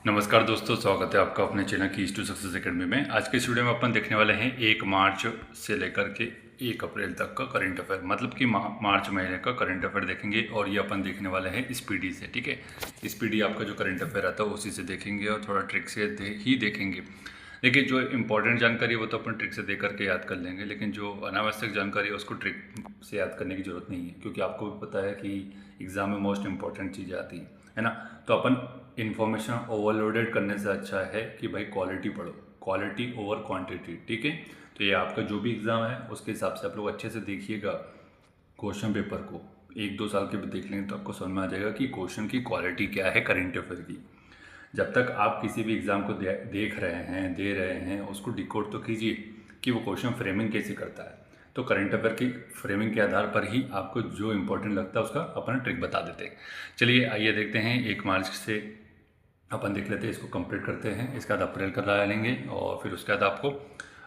नमस्कार दोस्तों, स्वागत है आपका अपने चैनल की टू सक्सेस एकेडमी में। आज के इस वीडियो में अपन देखने वाले हैं 1 मार्च से लेकर के 1 अप्रैल तक का करंट अफेयर, मतलब कि मार्च महीने का करंट अफेयर देखेंगे। और ये अपन देखने वाले हैं स्पीडी से, ठीक है। स्पीडी आपका जो करंट अफेयर आता है उसी से देखेंगे और थोड़ा ट्रिक से ही देखेंगे। देखिए, जो इंपॉर्टेंट जानकारी है वो तो अपन ट्रिक से देख करके याद कर लेंगे, लेकिन जो अनावश्यक जानकारी है उसको ट्रिक से याद करने की ज़रूरत नहीं है, क्योंकि आपको भी पता है कि एग्ज़ाम में मोस्ट इंपॉर्टेंट चीज़ें आती हैं, है ना। तो अपन इन्फॉर्मेशन ओवरलोडेड करने से अच्छा है कि भाई क्वालिटी पढ़ो, क्वालिटी ओवर क्वांटिटी, ठीक है। तो ये आपका जो भी एग्ज़ाम है उसके हिसाब से आप लोग अच्छे से देखिएगा क्वेश्चन पेपर को। 1-2 साल के भी देख लेंगे तो आपको समझ में आ जाएगा कि क्वेश्चन की क्वालिटी क्या है करंट अफेयर की। जब तक आप किसी भी एग्ज़ाम को देख रहे हैं, दे रहे हैं, उसको डिकोड तो कीजिए कि वो क्वेश्चन फ्रेमिंग कैसे करता है। तो करंट अफेयर की फ्रेमिंग के आधार पर ही आपको जो इंपॉर्टेंट लगता है उसका अपन ट्रिक बता देते हैं। चलिए आइए देखते हैं। 1 मार्च से अपन देख लेते हैं, इसको कंप्लीट करते हैं। इसके बाद अप्रैल का ला लेंगे और फिर उसके बाद आपको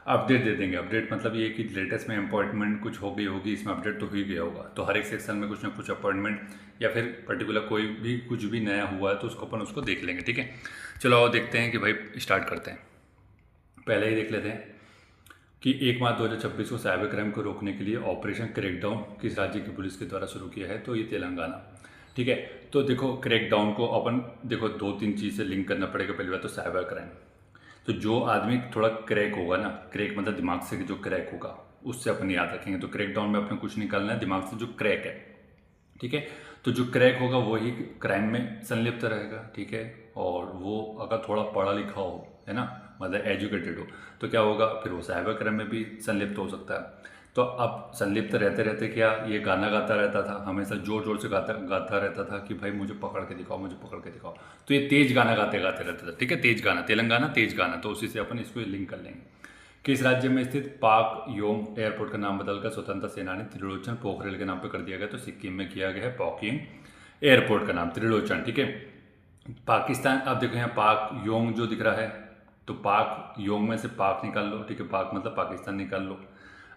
अपडेट दे देंगे। अपडेट मतलब ये कि लेटेस्ट में अपॉइंटमेंट कुछ हो गई होगी, इसमें अपडेट तो हो ही गया होगा। तो हर एक सेक्शन में कुछ ना कुछ अपॉइंटमेंट या फिर पर्टिकुलर कोई भी कुछ भी नया हुआ है तो उसको अपन उसको देख लेंगे, ठीक है। चलो आओ देखते हैं कि भाई स्टार्ट करते हैं। पहले ही देख लेते हैं कि 1 मार्च 2026 को साइबर क्राइम को रोकने के लिए ऑपरेशन क्रैकडाउन किस राज्य की पुलिस के द्वारा शुरू किया है। तो ये तेलंगाना, ठीक है। तो देखो, क्रैकडाउन को अपन देखो 2-3 चीज़ से लिंक करना पड़ेगा। पहली बात तो साइबर क्राइम, तो जो आदमी थोड़ा क्रैक होगा ना, क्रैक मतलब दिमाग से जो क्रैक होगा उससे अपन याद रखेंगे। तो क्रैकडाउन में अपने कुछ निकालना है, दिमाग से जो क्रैक है, ठीक है। तो जो क्रैक होगा वही क्राइम में संलिप्त रहेगा, ठीक है। और वो अगर थोड़ा पढ़ा लिखा हो, है ना, मतलब एजुकेटेड हो, तो क्या होगा फिर वो साइबर क्राइम में भी संलिप्त हो सकता है। तो अब संलिप्त रहते रहते क्या, ये गाना गाता रहता था, हमेशा जोर जोर से गाता गाता रहता था कि भाई मुझे पकड़ के दिखाओ, मुझे पकड़ के दिखाओ। तो ये तेज गाना गाते गाते रहता था, ठीक है। तेज गाना, तेलंगाना तेज गाना, तो उसी से अपन इसको लिंक कर लेंगे। किस राज्य में स्थित पाक योंग एयरपोर्ट का नाम बदलकर स्वतंत्रता सेनानी त्रिलोचन पोखरेल के नाम पर कर दिया गया। तो सिक्किम में किया गया है पाकिंग एयरपोर्ट का नाम त्रिलोचन, ठीक है। पाकिस्तान, अब देखो यहाँ पाक योंग जो दिख रहा है, तो पाक योंग में से पाक निकाल लो, ठीक है। पाक मतलब पाकिस्तान निकाल लो।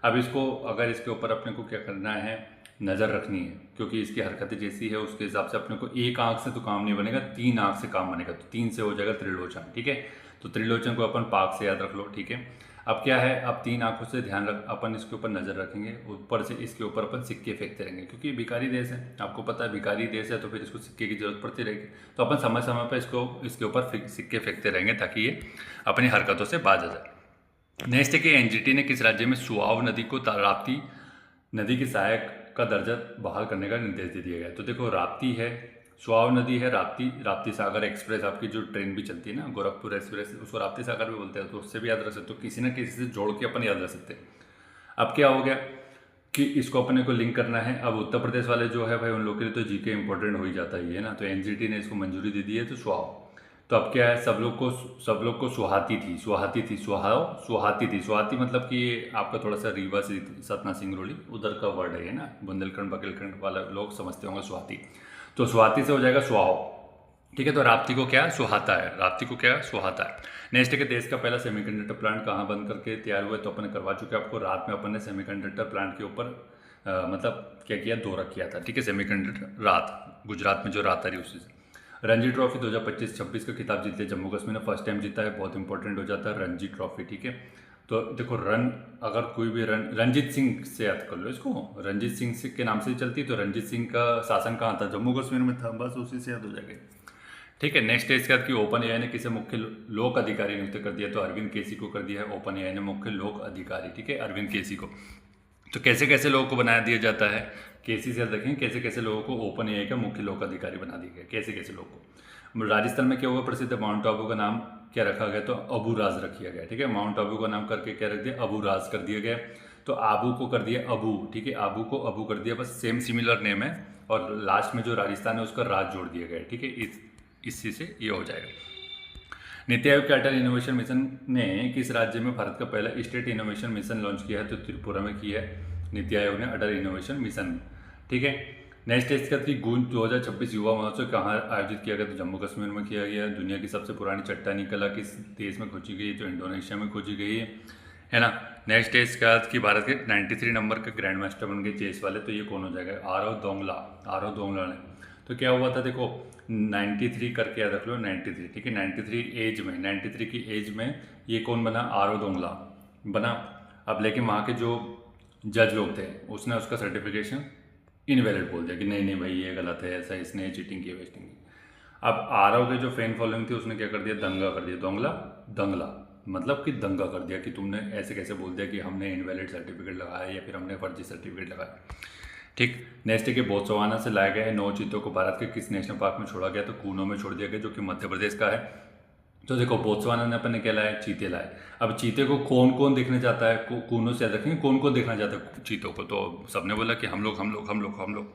अब इसको अगर इसके ऊपर अपने को क्या करना है, नज़र रखनी है, क्योंकि इसकी हरकतें जैसी है उसके हिसाब से अपने को एक आंख से तो काम नहीं बनेगा, 3 आंख से काम बनेगा। तो 3 से हो जाएगा त्रिलोचन, ठीक है। तो त्रिलोचन को अपन पाक से याद रख लो, ठीक है। अब क्या है, अब 3 आंखों से ध्यान रख, अपन इसके ऊपर नज़र रखेंगे, ऊपर से इसके ऊपर अपन सिक्के फेंकते रहेंगे, क्योंकि भिखारी देश है, आपको पता है भिखारी देश है, तो फिर इसको सिक्के की जरूरत पड़ती रहेगी। तो अपन समय समय पर इसके ऊपर सिक्के फेंकते रहेंगे ताकि ये अपनी हरकतों से बाज आ जाए। नेक्स्ट है कि एनजीटी ने किस राज्य में सुआव नदी को राप्ती नदी की सहायक का दर्जा बहाल करने का निर्देश दे दिया गया। तो देखो, राप्ती है, सुआव नदी है, राप्ती सागर एक्सप्रेस आपकी जो ट्रेन भी चलती है ना, गोरखपुर एक्सप्रेस, उसको राप्ती सागर भी बोलते हैं, तो उससे भी याद रख सकते हो, किसी न किसी से जोड़ के अपन याद रख सकते हैं। अब क्या हो गया कि इसको अपने को लिंक करना है। अब उत्तर प्रदेश वाले जो है भाई, उन लोग के लिए तो जीके इंपॉर्टेंट हो ही जाता ही है ना। तो एनजीटी ने इसको मंजूरी दे दी है, तो सुहाव। तो अब क्या है, सब लोग को सुहाती थी, सुहाती मतलब कि ये आपका थोड़ा सा रीवा से सतना सिंगरौली उधर का वर्ड है ना, बुंदेलखंड बघेलखंड वाला लोग समझते होंगे सुहाती। तो सुहाती से हो जाएगा सुहाव, ठीक है। तो राप्ती को क्या सुहाता है, राप्ती को क्या सुहाता है। नेक्स्ट है कि देश का पहला सेमीकंडक्टर प्लांट कहाँ बंद करके तैयार हुआ है। तो अपन ने करवा चुके आपको, रात में अपन ने सेमीकंडक्टर प्लांट के ऊपर मतलब क्या किया, दौरा किया था, ठीक है। सेमीकंडक्टर रात, गुजरात में जो रात आ रही उसी से। रणजी ट्रॉफी 2025-26 का खिताब जीत लिया जम्मू कश्मीर ने, फर्स्ट टाइम जीता है, बहुत इंपॉर्टेंट हो जाता है रणजी ट्रॉफी, ठीक है। तो देखो, अगर कोई भी रंजीत सिंह से याद कर लो इसको, रंजीत सिंह के नाम से ही चलती। तो रंजीत सिंह का शासन कहाँ था, जम्मू कश्मीर में था, बस उसी से याद हो जाएगा, ठीक है। नेक्स्ट है इसके बाद कि ओपन एआई ने किसे मुख्य लोक अधिकारी नियुक्त कर दिया। तो अरविंद केसी को कर दिया है ओपन एआई ने मुख्य लोक अधिकारी, ठीक है, अरविंद केसी को। तो कैसे कैसे लोगों को बना दिया जाता है, केसी से देखें कैसे कैसे लोगों को ओपन एआई का मुख्य लोक अधिकारी बना दिया गया, कैसे कैसे लोगों को। राजस्थान में क्या हुआ, प्रसिद्ध माउंट आबू का नाम क्या रखा गया, तो अबू राज रखा गया, ठीक है। माउंट आबू का नाम करके क्या रख दिया, अबू राज कर दिया गया। तो आबू को कर दिया अबू, ठीक है, आबू को अबू कर दिया, बस सेम सिमिलर नेम है। और लास्ट में जो राजस्थान है उसका राज जोड़ दिया गया, ठीक है। इसी से ये हो जाएगा। नीति आयोग के अटल इनोवेशन मिशन ने किस राज्य में भारत का पहला स्टेट इनोवेशन मिशन लॉन्च किया है। तो त्रिपुरा में किया है नीति आयोग ने अटल इनोवेशन मिशन, ठीक है। नेक्स्ट है इसका कि गूंज 2026 युवा महोत्सव कहाँ आयोजित किया गया। तो जम्मू कश्मीर में किया गया। दुनिया की सबसे पुरानी चट्टानी कला किस देश में खोजी गई, तो इंडोनेशिया में खोजी गई है ना। नेक्स्ट है इसका कि भारत के 93 नंबर के ग्रैंड मास्टर बन गए चेस वाले। तो ये कौन हो जाएगा, आरव दोंगला ने। तो क्या हुआ था देखो, 93 करके याद रख लो, 93, ठीक है, 93 एज में, 93 की एज में ये कौन बना, आर ओ दोंगला बना। अब लेकिन वहाँ के जो जज लोग थे उसने उसका सर्टिफिकेशन इनवैलिड बोल दिया कि नहीं नहीं भाई ये गलत है, ऐसा इसने चीटिंग की, वेस्टिंग की। अब आरव के जो फैन फॉलोइंग थी उसने क्या कर दिया, दंगा कर दिया, दोंगला दंगला, मतलब कि दंगा कर दिया कि तुमने ऐसे कैसे बोल दिया कि हमने इनवैलिड सर्टिफिकेट लगाया या फिर हमने फर्जी सर्टिफिकेट लगाया। ठीक, नेक्स्ट है कि बोत्सवाना से लाए गए 9 चीतों को भारत के किस नेशनल पार्क में छोड़ा गया, तो कूनो में छोड़ दिया गया जो कि मध्य प्रदेश का है। तो देखो बोत्सवाना ने अपन ने क्या लाया, चीते लाए। अब चीते को कौन कौन देखने जाता है, कूनो से याद रखेंगे, कौन कौन देखना चाहता है चीतों को, तो सबने बोला कि हम लोग हम लोग हम लोग हम लोग,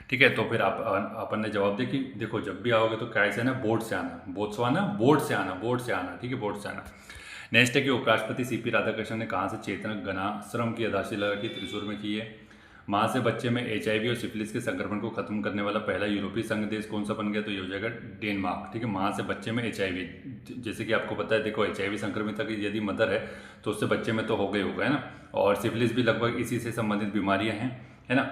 ठीक है। तो फिर अपन ने जवाब दिया कि देखो जब भी आओगे तो कैसे आना, बोट से आना, बोत्सवाना बोट से आना, बोट से आना, ठीक है, बोट से आना। नेक्स्ट है कि उपराष्ट्रपति सीपी राधाकृष्णन ने कहाँ से चेतना गणाश्रम की आधारशिला रखी, त्रिशूर में की है। माँ से बच्चे में HIV और सिफिलिस के संक्रमण को खत्म करने वाला पहला यूरोपीय संघ देश कौन सा बन गया, तो ये हो जाएगा डेनमार्क, ठीक है। माँ से बच्चे में HIV, जैसे कि आपको पता है देखो HIV संक्रमित की यदि मदर है तो उससे बच्चे में तो हो गई होगा, है ना। और सिफिलिस भी लगभग इसी से संबंधित बीमारियाँ हैं, है ना।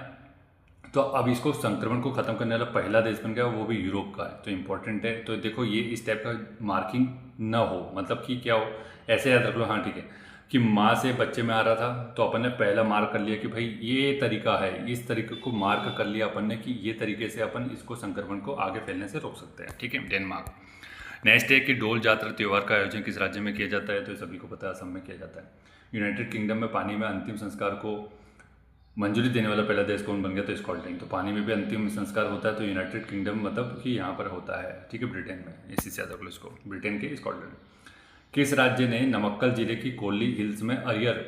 तो अब इसको संक्रमण को खत्म करने वाला पहला देश बन गया, वो भी यूरोप का है, तो इंपॉर्टेंट है। तो देखो ये इस टाइप का मार्किंग ना हो, मतलब कि क्या हो, ऐसे याद रख लो, हाँ ठीक है, कि माँ से बच्चे में आ रहा था तो अपन ने पहला मार्क कर लिया कि भाई ये तरीका है, इस तरीके को मार्क कर लिया अपन ने कि ये तरीके से अपन इसको संक्रमण को आगे फैलने से रोक सकते हैं, ठीक है, डेनमार्क। नेक्स्ट है कि डोल जात्रा त्यौहार का आयोजन किस राज्य में किया जाता है, तो सभी को पता है असम में किया जाता है। यूनाइटेड किंगडम में पानी में अंतिम संस्कार को मंजूरी देने वाला पहला देश कौन बन गया, तो स्कॉटलैंड। तो पानी में भी अंतिम संस्कार होता है तो यूनाइटेड किंगडम मतलब कि यहाँ पर होता है, ठीक है, ब्रिटेन में, इसी से याद रख लो इसको, ब्रिटेन के स्कॉटलैंड। किस राज्य ने नमक्कल जिले की कोल्ली हिल्स में अरियर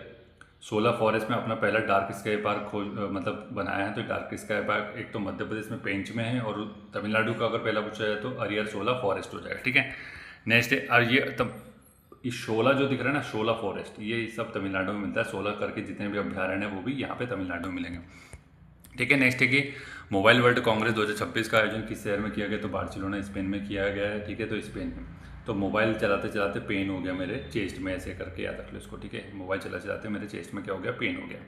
16 फॉरेस्ट में अपना पहला डार्क स्काई पार्क मतलब बनाया है, तो डार्क स्काई पार्क एक तो मध्य प्रदेश में पेंच में है, और तमिलनाडु का अगर पहला पूछा जाए तो अरियर 16 फॉरेस्ट हो जाएगा, ठीक है। नेक्स्ट है, और ये तब ये 16 जो दिख रहा है ना, 16 फॉरेस्ट, ये सब तमिलनाडु में मिलता है, 16 करके जितने भी अभ्यारण्य है वो भी यहाँ पे तमिलनाडु में मिलेंगे, ठीक है। नेक्स्ट है कि मोबाइल वर्ल्ड कांग्रेस 2026 का आयोजन किस शहर में किया गया, तो बार्सिलोना स्पेन में किया गया है, ठीक है, तो स्पेन में। तो मोबाइल चलाते चलाते पेन हो गया मेरे चेस्ट में, ऐसे करके याद रख लो इसको, ठीक है, मोबाइल चलाते मेरे चेस्ट में क्या हो गया, पेन हो गया।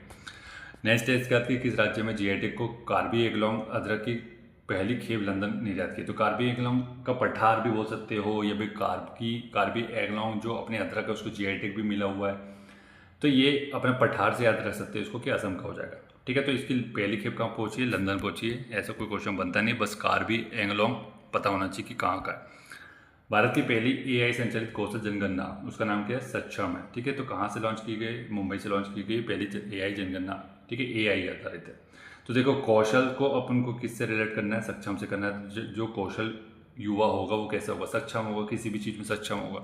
नेक्स्ट है इसके बाद कि किस राज्य में GI टैग को कार्बी एंगलोंग अदरक की पहली खेप लंदन निर्यात की, तो कार्बी एंगलोंग का पठार भी बोल सकते हो, या फिर कार्बी एंगलोंग जो अपने अदरक है उसको GI टैग भी मिला हुआ है, तो ये अपने पठार से याद रख सकते हैं इसको कि असम का हो जाएगा, ठीक है। तो इसकी पहली खेप कहाँ पहुंची है, लंदन पहुंची है, ऐसा कोई क्वेश्चन बनता नहीं, बस कार्बी एंगलोंग पता होना चाहिए कि कहाँ का है। भारत की पहली AI संचालित कौशल जनगणना, उसका नाम क्या है, सक्षम है, ठीक है। तो कहाँ से लॉन्च की गई, मुंबई से लॉन्च की गई पहली AI जनगणना, ठीक है, AI आधारित है। तो देखो कौशल को अपन को किससे रिलेट करना है, सक्षम से करना है। जो कौशल युवा होगा वो कैसा होगा, सक्षम होगा, किसी भी चीज़ में सक्षम होगा।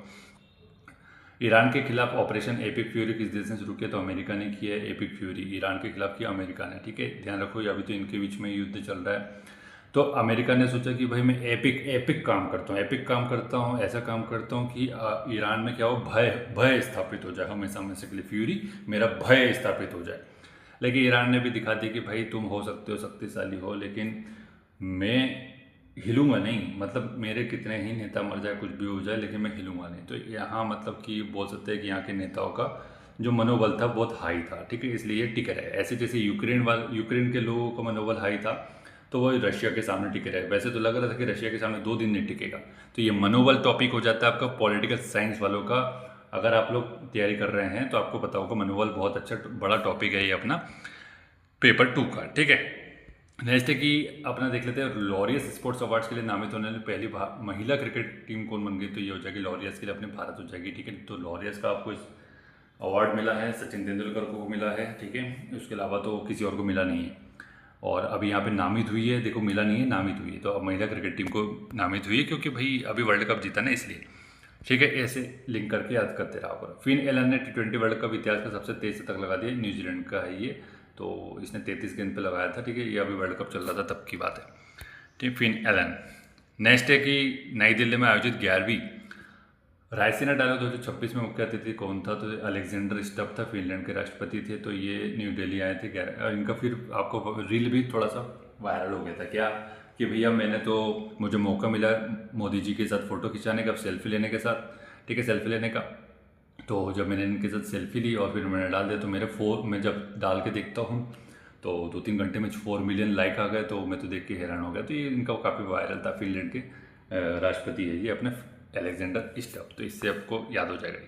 ईरान के खिलाफ ऑपरेशन एपिक फ्यूरी किस देश ने शुरू किया, तो अमेरिका ने किया है। एपिक फ्यूरी ईरान के खिलाफ किया अमेरिका ने, ठीक है, ध्यान रखो अभी तो इनके बीच में युद्ध चल रहा है। तो अमेरिका ने सोचा कि भाई मैं एपिक काम करता हूँ, एपिक काम करता हूँ, ऐसा काम करता हूँ कि ईरान में क्या हो, भय स्थापित हो जाए, हमेशा हमेशा के लिए फ्यूरी मेरा भय स्थापित हो जाए। लेकिन ईरान ने भी दिखा दिया कि भाई तुम हो सकते हो, शक्तिशाली हो, लेकिन मैं हिलूंगा नहीं, मतलब मेरे कितने ही नेता मर जाए, कुछ भी हो जाए, लेकिन मैं हिलूंगा नहीं। तो यहाँ मतलब कि बोल सकते हैं कि यहाँ के नेताओं का जो मनोबल था बहुत हाई था, ठीक है, इसलिए ये टिके रहे। ऐसे जैसे यूक्रेन के लोगों का मनोबल हाई था तो वो रशिया के सामने टिके रहे। वैसे तो लग रहा था कि रशिया के सामने 2 दिन नहीं टिकेगा। तो ये मनोबल टॉपिक हो जाता है आपका पॉलिटिकल साइंस वालों का। अगर आप लोग तैयारी कर रहे हैं तो आपको पता होगा मनोबल बहुत अच्छा बड़ा टॉपिक है ये अपना पेपर 2 का, ठीक है। नेक्स्ट है कि अपना देख लेते हैं लॉरियस स्पोर्ट्स अवार्ड्स के लिए नामित होने वाली पहली महिला क्रिकेट टीम कौन बन गई, तो ये हो जाएगी लॉरियस के लिए अपने भारत हो जाएगी, ठीक है। तो लॉरियस का आपको अवार्ड मिला है, सचिन तेंदुलकर को मिला है, ठीक है, उसके अलावा तो किसी और को मिला नहीं है। और अभी यहाँ पे नामित हुई है, देखो मिला नहीं है, नामित हुई है, तो अब महिला क्रिकेट टीम को नामित हुई है क्योंकि भाई अभी वर्ल्ड कप जीता ना, इसलिए, ठीक है। ऐसे लिंक करके याद करते रहा करो। फिन एलन ने T20 वर्ल्ड कप इतिहास का सबसे तेज शतक लगा दिया, न्यूजीलैंड का है ये, तो इसने 33 गेंद पे लगाया था, ठीक है, ये अभी वर्ल्ड कप चल रहा था तब की बात है, ठीक, फिन एलन। नेक्स्ट है कि नई दिल्ली में आयोजित 11वीं रायसीना डायलॉग 2026 में मुख्य अतिथि कौन था, तो अलेक्जेंडर स्टब था, फिनलैंड के राष्ट्रपति थे, तो ये न्यू दिल्ली आए थे। इनका फिर आपको रील भी थोड़ा सा वायरल हो गया था क्या, कि भैया मुझे मौका मिला मोदी जी के साथ फ़ोटो खिंचाने का, सेल्फी लेने के साथ, ठीक है, सेल्फी लेने का। तो जब मैंने इनके साथ सेल्फी ली और फिर मैंने डाल दिया, तो मैं जब डाल के देखता हूँ तो 2-3 घंटे में 4 मिलियन लाइक आ गए, तो मैं तो देख के हैरान हो गया। तो ये इनका काफ़ी वायरल था। फिनलैंड के राष्ट्रपति है ये अपने अलेक्जेंडर स्टब, तो इससे आपको याद हो जाएगा।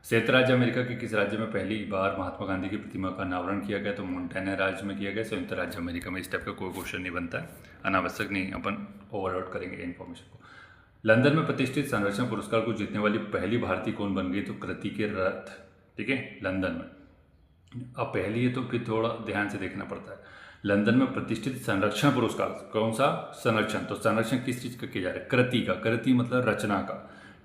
संयुक्त राज्य अमेरिका के किस राज्य में पहली बार महात्मा गांधी की प्रतिमा का अनावरण किया गया? तो मोंटाना राज्य में किया गया, संयुक्त राज्य अमेरिका में। इस टाइप का कोई क्वेश्चन नहीं बनता है, अनावश्यक नहीं, अपन ओवरलोड करेंगे इन्फॉर्मेशन को। लंदन में प्रतिष्ठित संरक्षण पुरस्कार को जीतने वाली पहली भारतीय कौन बन गई? तो कृति के रथ, ठीक है, लंदन में। अब पहली है तो फिर थोड़ा ध्यान से देखना पड़ता है। लंदन में प्रतिष्ठित संरक्षण पुरस्कार, कौन सा संरक्षण? तो संरक्षण किस चीज़ का किया जा रहा है? कृति का। कृति मतलब रचना का,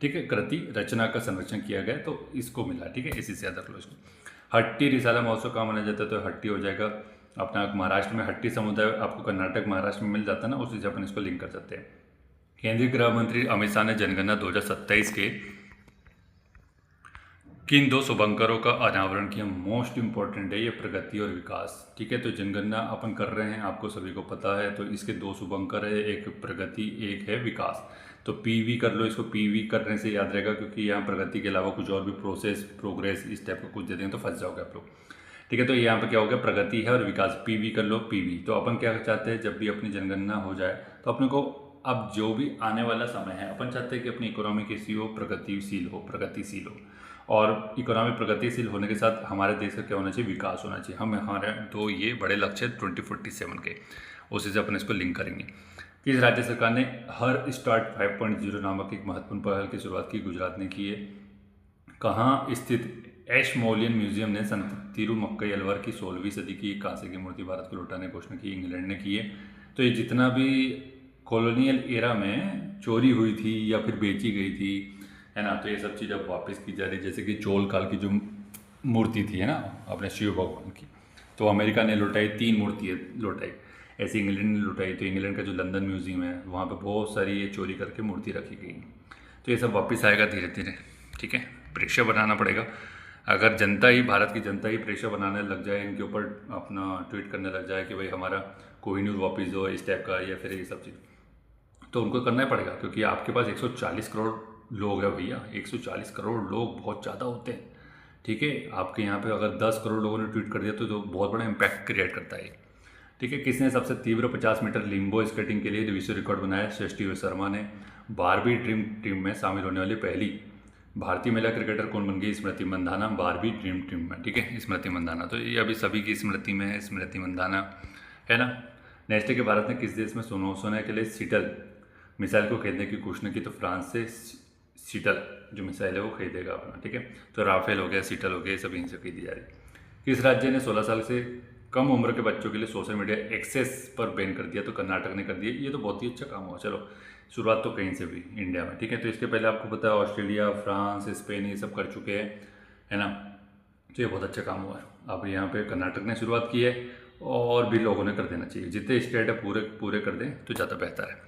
ठीक है, कृति रचना का संरक्षण किया गया, तो इसको मिला, ठीक है, इसी से याद रख लो इसको। हट्टी रिसाला महोत्सव कहाँ मनाया जाता है? तो हट्टी हो जाएगा अपना महाराष्ट्र में। हट्टी समुदाय आपको कर्नाटक महाराष्ट्र में मिल जाता है ना, उसी से अपन इसको लिंक कर सकते हैं। केंद्रीय गृह मंत्री अमित शाह ने जनगणना 2027 के किन 2 शुभंकरों का अनावरण किया? मोस्ट इंपॉर्टेंट है ये, प्रगति और विकास, ठीक है। तो जनगणना अपन कर रहे हैं, आपको सभी को पता है। तो इसके 2 शुभंकर है, एक प्रगति, एक है विकास। तो पीवी कर लो इसको, पीवी करने से याद रहेगा, क्योंकि यहाँ प्रगति के अलावा कुछ और भी प्रोग्रेस इस टाइप का कुछ दे देंगे तो फंस जाओगे आप लोग, ठीक है। तो यहाँ पे क्या हो गया? प्रगति है और विकास, पीवी कर लो, पीवी। तो अपन क्या चाहते हैं, जब भी अपनी जनगणना हो जाए तो अपने को अब जो भी आने वाला समय है, अपन चाहते हैं कि अपनी इकोनॉमी कैसी हो? प्रगतिशील हो। और इकोनॉमी प्रगतिशील होने के साथ हमारे देश का क्या होना चाहिए? विकास होना चाहिए। हम हमारे तो ये बड़े लक्ष्य 2047 के, उसी से अपन इसको लिंक करेंगे। किस राज्य सरकार ने हर स्टार्ट 5.0 नामक एक महत्वपूर्ण पहल की शुरुआत की? गुजरात ने की है। कहाँ स्थित एशमोलियन म्यूजियम ने संत तिरुमक्कई अलवर की 16वीं सदी की कांसे की मूर्ति भारत को लौटाने की घोषणा की? इंग्लैंड ने की है। तो ये जितना भी कॉलोनियल एरा में चोरी हुई थी या फिर बेची गई थी, है ना, तो ये सब चीज़ अब वापस की जा रही है। जैसे कि चोल काल की जो मूर्ति थी, है ना, अपने शिव भगवान की, तो अमेरिका ने लौटाई, 3 मूर्ति लौटाई। ऐसे इंग्लैंड ने लौटाई, तो इंग्लैंड का जो लंदन म्यूजियम है वहाँ पे बहुत सारी ये चोरी करके मूर्ति रखी गई। तो ये सब वापस आएगा धीरे धीरे, ठीक है। प्रेशर बनाना पड़ेगा। अगर जनता ही, भारत की जनता ही प्रेशर बनाने लग जाए, इनके ऊपर अपना ट्वीट करने लग जाए कि भाई हमारा कोहिनूर वापस दो, इस टाइप का, या फिर ये सब चीज़, तो उनको करना ही पड़ेगा। क्योंकि आपके पास 140 करोड़ लोग हैं भैया, 140 करोड़ लोग बहुत ज़्यादा होते हैं, ठीक है। आपके यहाँ पे अगर 10 करोड़ लोगों ने ट्वीट कर दिया तो बहुत बड़ा इम्पैक्ट क्रिएट करता है, ठीक है। किसने सबसे तीव्र 50 मीटर लिम्बो स्केटिंग के लिए विश्व रिकॉर्ड बनाया? सृष्टि शर्मा ने। बारबी ड्रीम टीम में शामिल होने वाली पहली भारतीय महिला क्रिकेटर कौन बन गई? Smriti Mandhana, Barbie dream team में, ठीक है, स्मृति मंधाना। तो ये अभी सभी की स्मृति में है, स्मृति मंधाना, है ना। नेक्स्ट है कि भारत ने किस देश में सोने के लिए सीटल मिसाइल को खरीदने की घोषणा की? तो फ्रांस से सीटल जो मिसाइल है वो खरीदेगा अपना, ठीक है। तो राफेल हो गया, सीटल हो गया, सब इनसे खरीदी जा रही है। किस राज्य ने 16 साल से कम उम्र के बच्चों के लिए सोशल मीडिया एक्सेस पर बैन कर दिया? तो कर्नाटक ने कर दिया। ये तो बहुत ही अच्छा काम हुआ। चलो, शुरुआत तो कहीं से भी, इंडिया में, ठीक है। तो इसके पहले आपको पता है ऑस्ट्रेलिया, फ्रांस, स्पेन ये सब कर चुके हैं, है ना। तो ये बहुत अच्छा काम हुआ है। अब यहाँ पे कर्नाटक ने शुरुआत की है, और भी लोगों ने कर देना चाहिए। जितने स्टेट है पूरे कर दें तो ज़्यादा बेहतर है।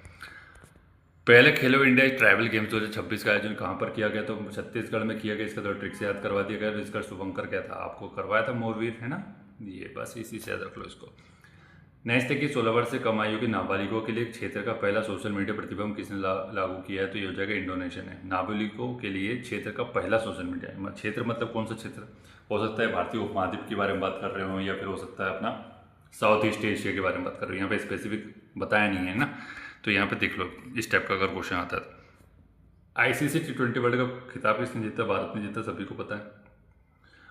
पहले खेलो इंडिया ट्राइबल गेम्स 2026 का आयोजन कहाँ पर किया गया? तो छत्तीसगढ़ में किया गया। इसका तो ट्रिक से याद करवा दिया गया। तो इसका शुभंकर क्या था? आपको करवाया था मोरवीर, है ना, ये बस इसी से याद रख लो इसको। नेक्स्ट है कि 16 वर्ष से कम आयु के नाबालिगों के लिए क्षेत्र का पहला सोशल मीडिया प्रतिबंध किसने लागू किया है? तो ये हो जाएगा इंडोनेशिया ने। नाबालिगों के लिए क्षेत्र का पहला सोशल मीडिया, क्षेत्र मतलब कौन सा क्षेत्र हो सकता है? भारतीय उपमहाद्वीप के बारे में बात कर रहे हो, या फिर हो सकता है अपना साउथ ईस्ट एशिया के बारे में बात कर रहे हो। यहाँ पे स्पेसिफिक बताया नहीं है ना, तो यहाँ पे देख लो इस टाइप का अगर क्वेश्चन आता है। आईसीसी T20 वर्ल्ड कप खिताब किसने जीता? भारत ने जीता, सभी को पता है।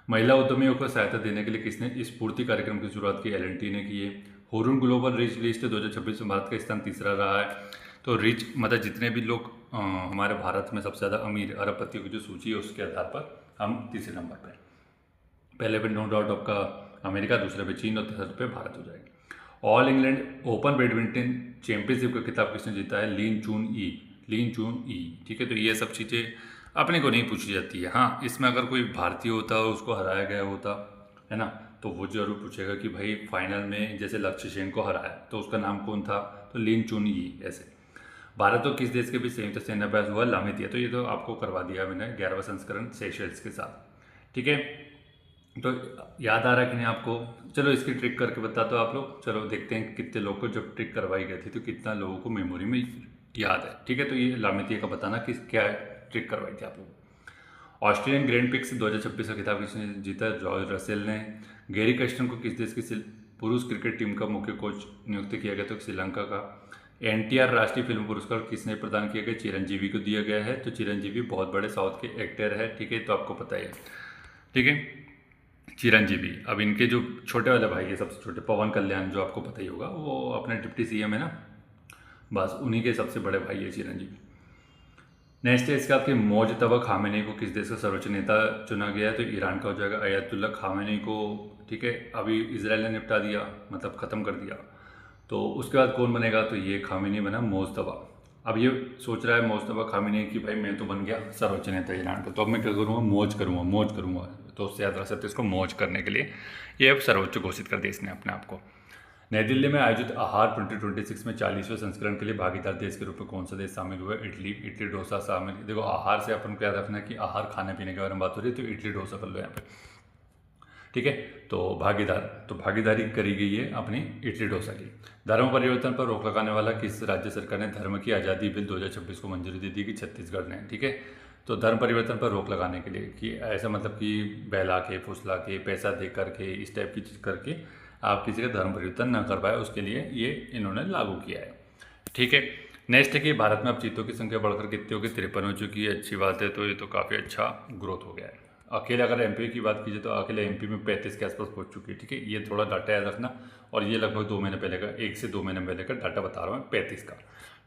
महिला उद्यमियों को सहायता देने के लिए किसने स्फूर्ति कार्यक्रम की शुरुआत की? L&T ने की है। हुरुन ग्लोबल रिच लिस्ट 2026 में भारत का स्थान तीसरा रहा है। तो रिच मतलब जितने भी लोग हमारे भारत में सबसे ज़्यादा अमीर अरबपतियों की जो सूची है उसके आधार पर हम तीसरे नंबर पर। पहले पे नो डाउट आपका अमेरिका, दूसरे पे चीन और तीसरे पे भारत हो जाएगा। All England open badminton championship का खिताब किसने जीता है? लीन चुन ई, ठीक है। तो ये सब चीज़ें अपने को नहीं पूछी जाती है। हाँ, इसमें अगर कोई भारतीय होता और उसको हराया गया होता, है ना, तो वो जरूर पूछेगा कि भाई फाइनल में जैसे लक्ष्य सेन को हराया तो उसका नाम कौन था? तो लीन चुन ई। ऐसे भारत और किस देश के बीच संयुक्त सैन्य अभ्यास हुआ? लामितिया। तो ये तो आपको करवा दिया मैंने 11वां संस्करण सेशेल्स के साथ, ठीक है। तो याद आ रहा है कि नहीं आपको? चलो इसकी ट्रिक करके बता दो आप लोग। चलो देखते हैं कितने लोग को जब ट्रिक करवाई गई थी तो कितना लोगों को मेमोरी में याद है, ठीक है। तो ये लामितिया का बताना कि क्या ट्रिक करवाई थी आप लोग। ऑस्ट्रेलियन ग्रैंड प्रिक्स 2026 का खिताब किसने जीता? जॉर्ज रसेल ने। गैरी कर्स्टन को किस देश की पुरुष क्रिकेट टीम का मुख्य कोच नियुक्त किया गया तो श्रीलंका का। एनटीआर राष्ट्रीय फिल्म पुरस्कार किसने प्रदान किया गया? चिरंजीवी को दिया गया है। तो चिरंजीवी बहुत बड़े साउथ के एक्टर है, ठीक है, तो आपको पता ही है, ठीक है, चिरंजीवी। अब इनके जो छोटे वाले भाई है, सबसे छोटे पवन कल्याण, जो आपको पता ही होगा, वो अपने डिप्टी सीएम है ना, बस उन्हीं के सबसे बड़े भाई है चिरंजीवी। नेक्स्ट है इसका कि मोजतबा खामेनी को किस देश का सर्वोच्च नेता चुना गया है? तो ईरान का हो जाएगा अयतुल्ला खामेनी को, ठीक है। अभी इजराइल ने निपटा दिया, मतलब ख़त्म कर दिया, तो उसके बाद कौन बनेगा? तो ये खामेनी बना मोजतबा। अब ये सोच रहा है मोजतबा खामेनी कि भाई मैं तो बन गया सर्वोच्च नेता ईरान का, तो अब मैं क्या करूँगा? मौज करूँगा। तो उससे याद रख सकते इसको मौज करने के लिए ये अब सर्वोच्च घोषित कर दिया इसने अपने आप को। नई दिल्ली में आयोजित आहार 2026 में 40वें संस्करण के लिए भागीदार देश के रूप में कौन सा देश शामिल हुआ? इटली डोसा शामिल। देखो आहार से अपन को याद रखना है कि आहार खाने पीने के बारे में बात हो रही है, तो इडली डोसा कर लो यहाँ पे, ठीक है। तो भागीदारी करी गई है अपनी इडली डोसा की। धर्म परिवर्तन पर रोक लगाने वाला किस राज्य सरकार ने धर्म की आज़ादी बिल 2026 को मंजूरी दे दी? कि छत्तीसगढ़ ने, ठीक है। तो धर्म परिवर्तन पर रोक लगाने के लिए कि ऐसा मतलब कि बहला के फुसला के पैसा दे करके इस टाइप की चीज़ करके आप किसी का धर्म परिवर्तन ना कर पाए, उसके लिए ये इन्होंने लागू किया है, ठीक है। नेक्स्ट है कि भारत में अब चीतों की संख्या बढ़कर कितनी होगी? 53 हो चुकी है, अच्छी बात है। तो ये तो काफ़ी अच्छा ग्रोथ हो गया है। अकेले अगर एमपी की बात कीजिए तो अकेले एमपी में 35 के आसपास पहुंच चुकी है, ठीक है। ये थोड़ा डाटा याद रखना, और ये लगभग 2 महीने पहले का, 1 से 2 महीने पहले का डाटा बता रहा हूँ 35 का,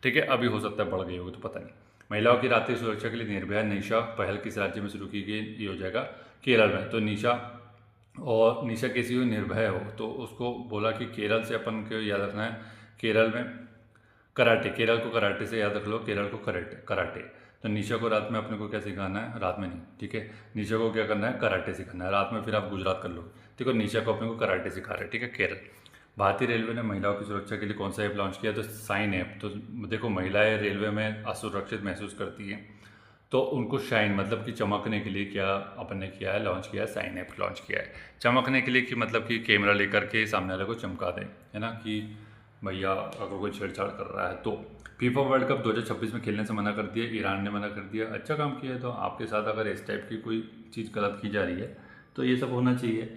ठीक है। अभी हो सकता है बढ़ गई होगी, तो पता नहीं। महिलाओं की रात्रि सुरक्षा के लिए निर्भया निशा पहल किस राज्य में शुरू की गई? ये हो जाएगा केरल में। तो निशा कैसी हो? निर्भय हो, तो उसको बोला कि केरल से अपन को याद रखना है, केरल में कराटे, केरल को कराटे से याद रख लो, केरल को कराटे। तो निशा को रात में अपने को क्या सिखाना है? रात में नहीं, ठीक है, निशा को क्या करना है? कराटे सिखाना है। रात में फिर आप गुजरात कर लो, देखो निशा को अपने को कराटे सिखा रहे हैं, ठीक है, केरल। भारतीय रेलवे ने महिलाओं की सुरक्षा के लिए कौन सा ऐप लॉन्च किया? तो साइन ऐप। तो देखो महिलाएं रेलवे में असुरक्षित महसूस करती हैं, तो उनको शाइन मतलब कि चमकने के लिए क्या अपन ने किया है? लॉन्च किया है, साइन ऐप लॉन्च किया है। चमकने के लिए कि मतलब कि कैमरा लेकर के सामने वाले को चमका दें, है ना, कि भैया अगर कोई छेड़छाड़ कर रहा है तो। फीफा वर्ल्ड कप 2026 में खेलने से मना कर दिया, ईरान ने मना कर दिया। अच्छा काम किया है। तो आपके साथ अगर इस टाइप की कोई चीज़ गलत की जा रही है तो ये सब होना चाहिए,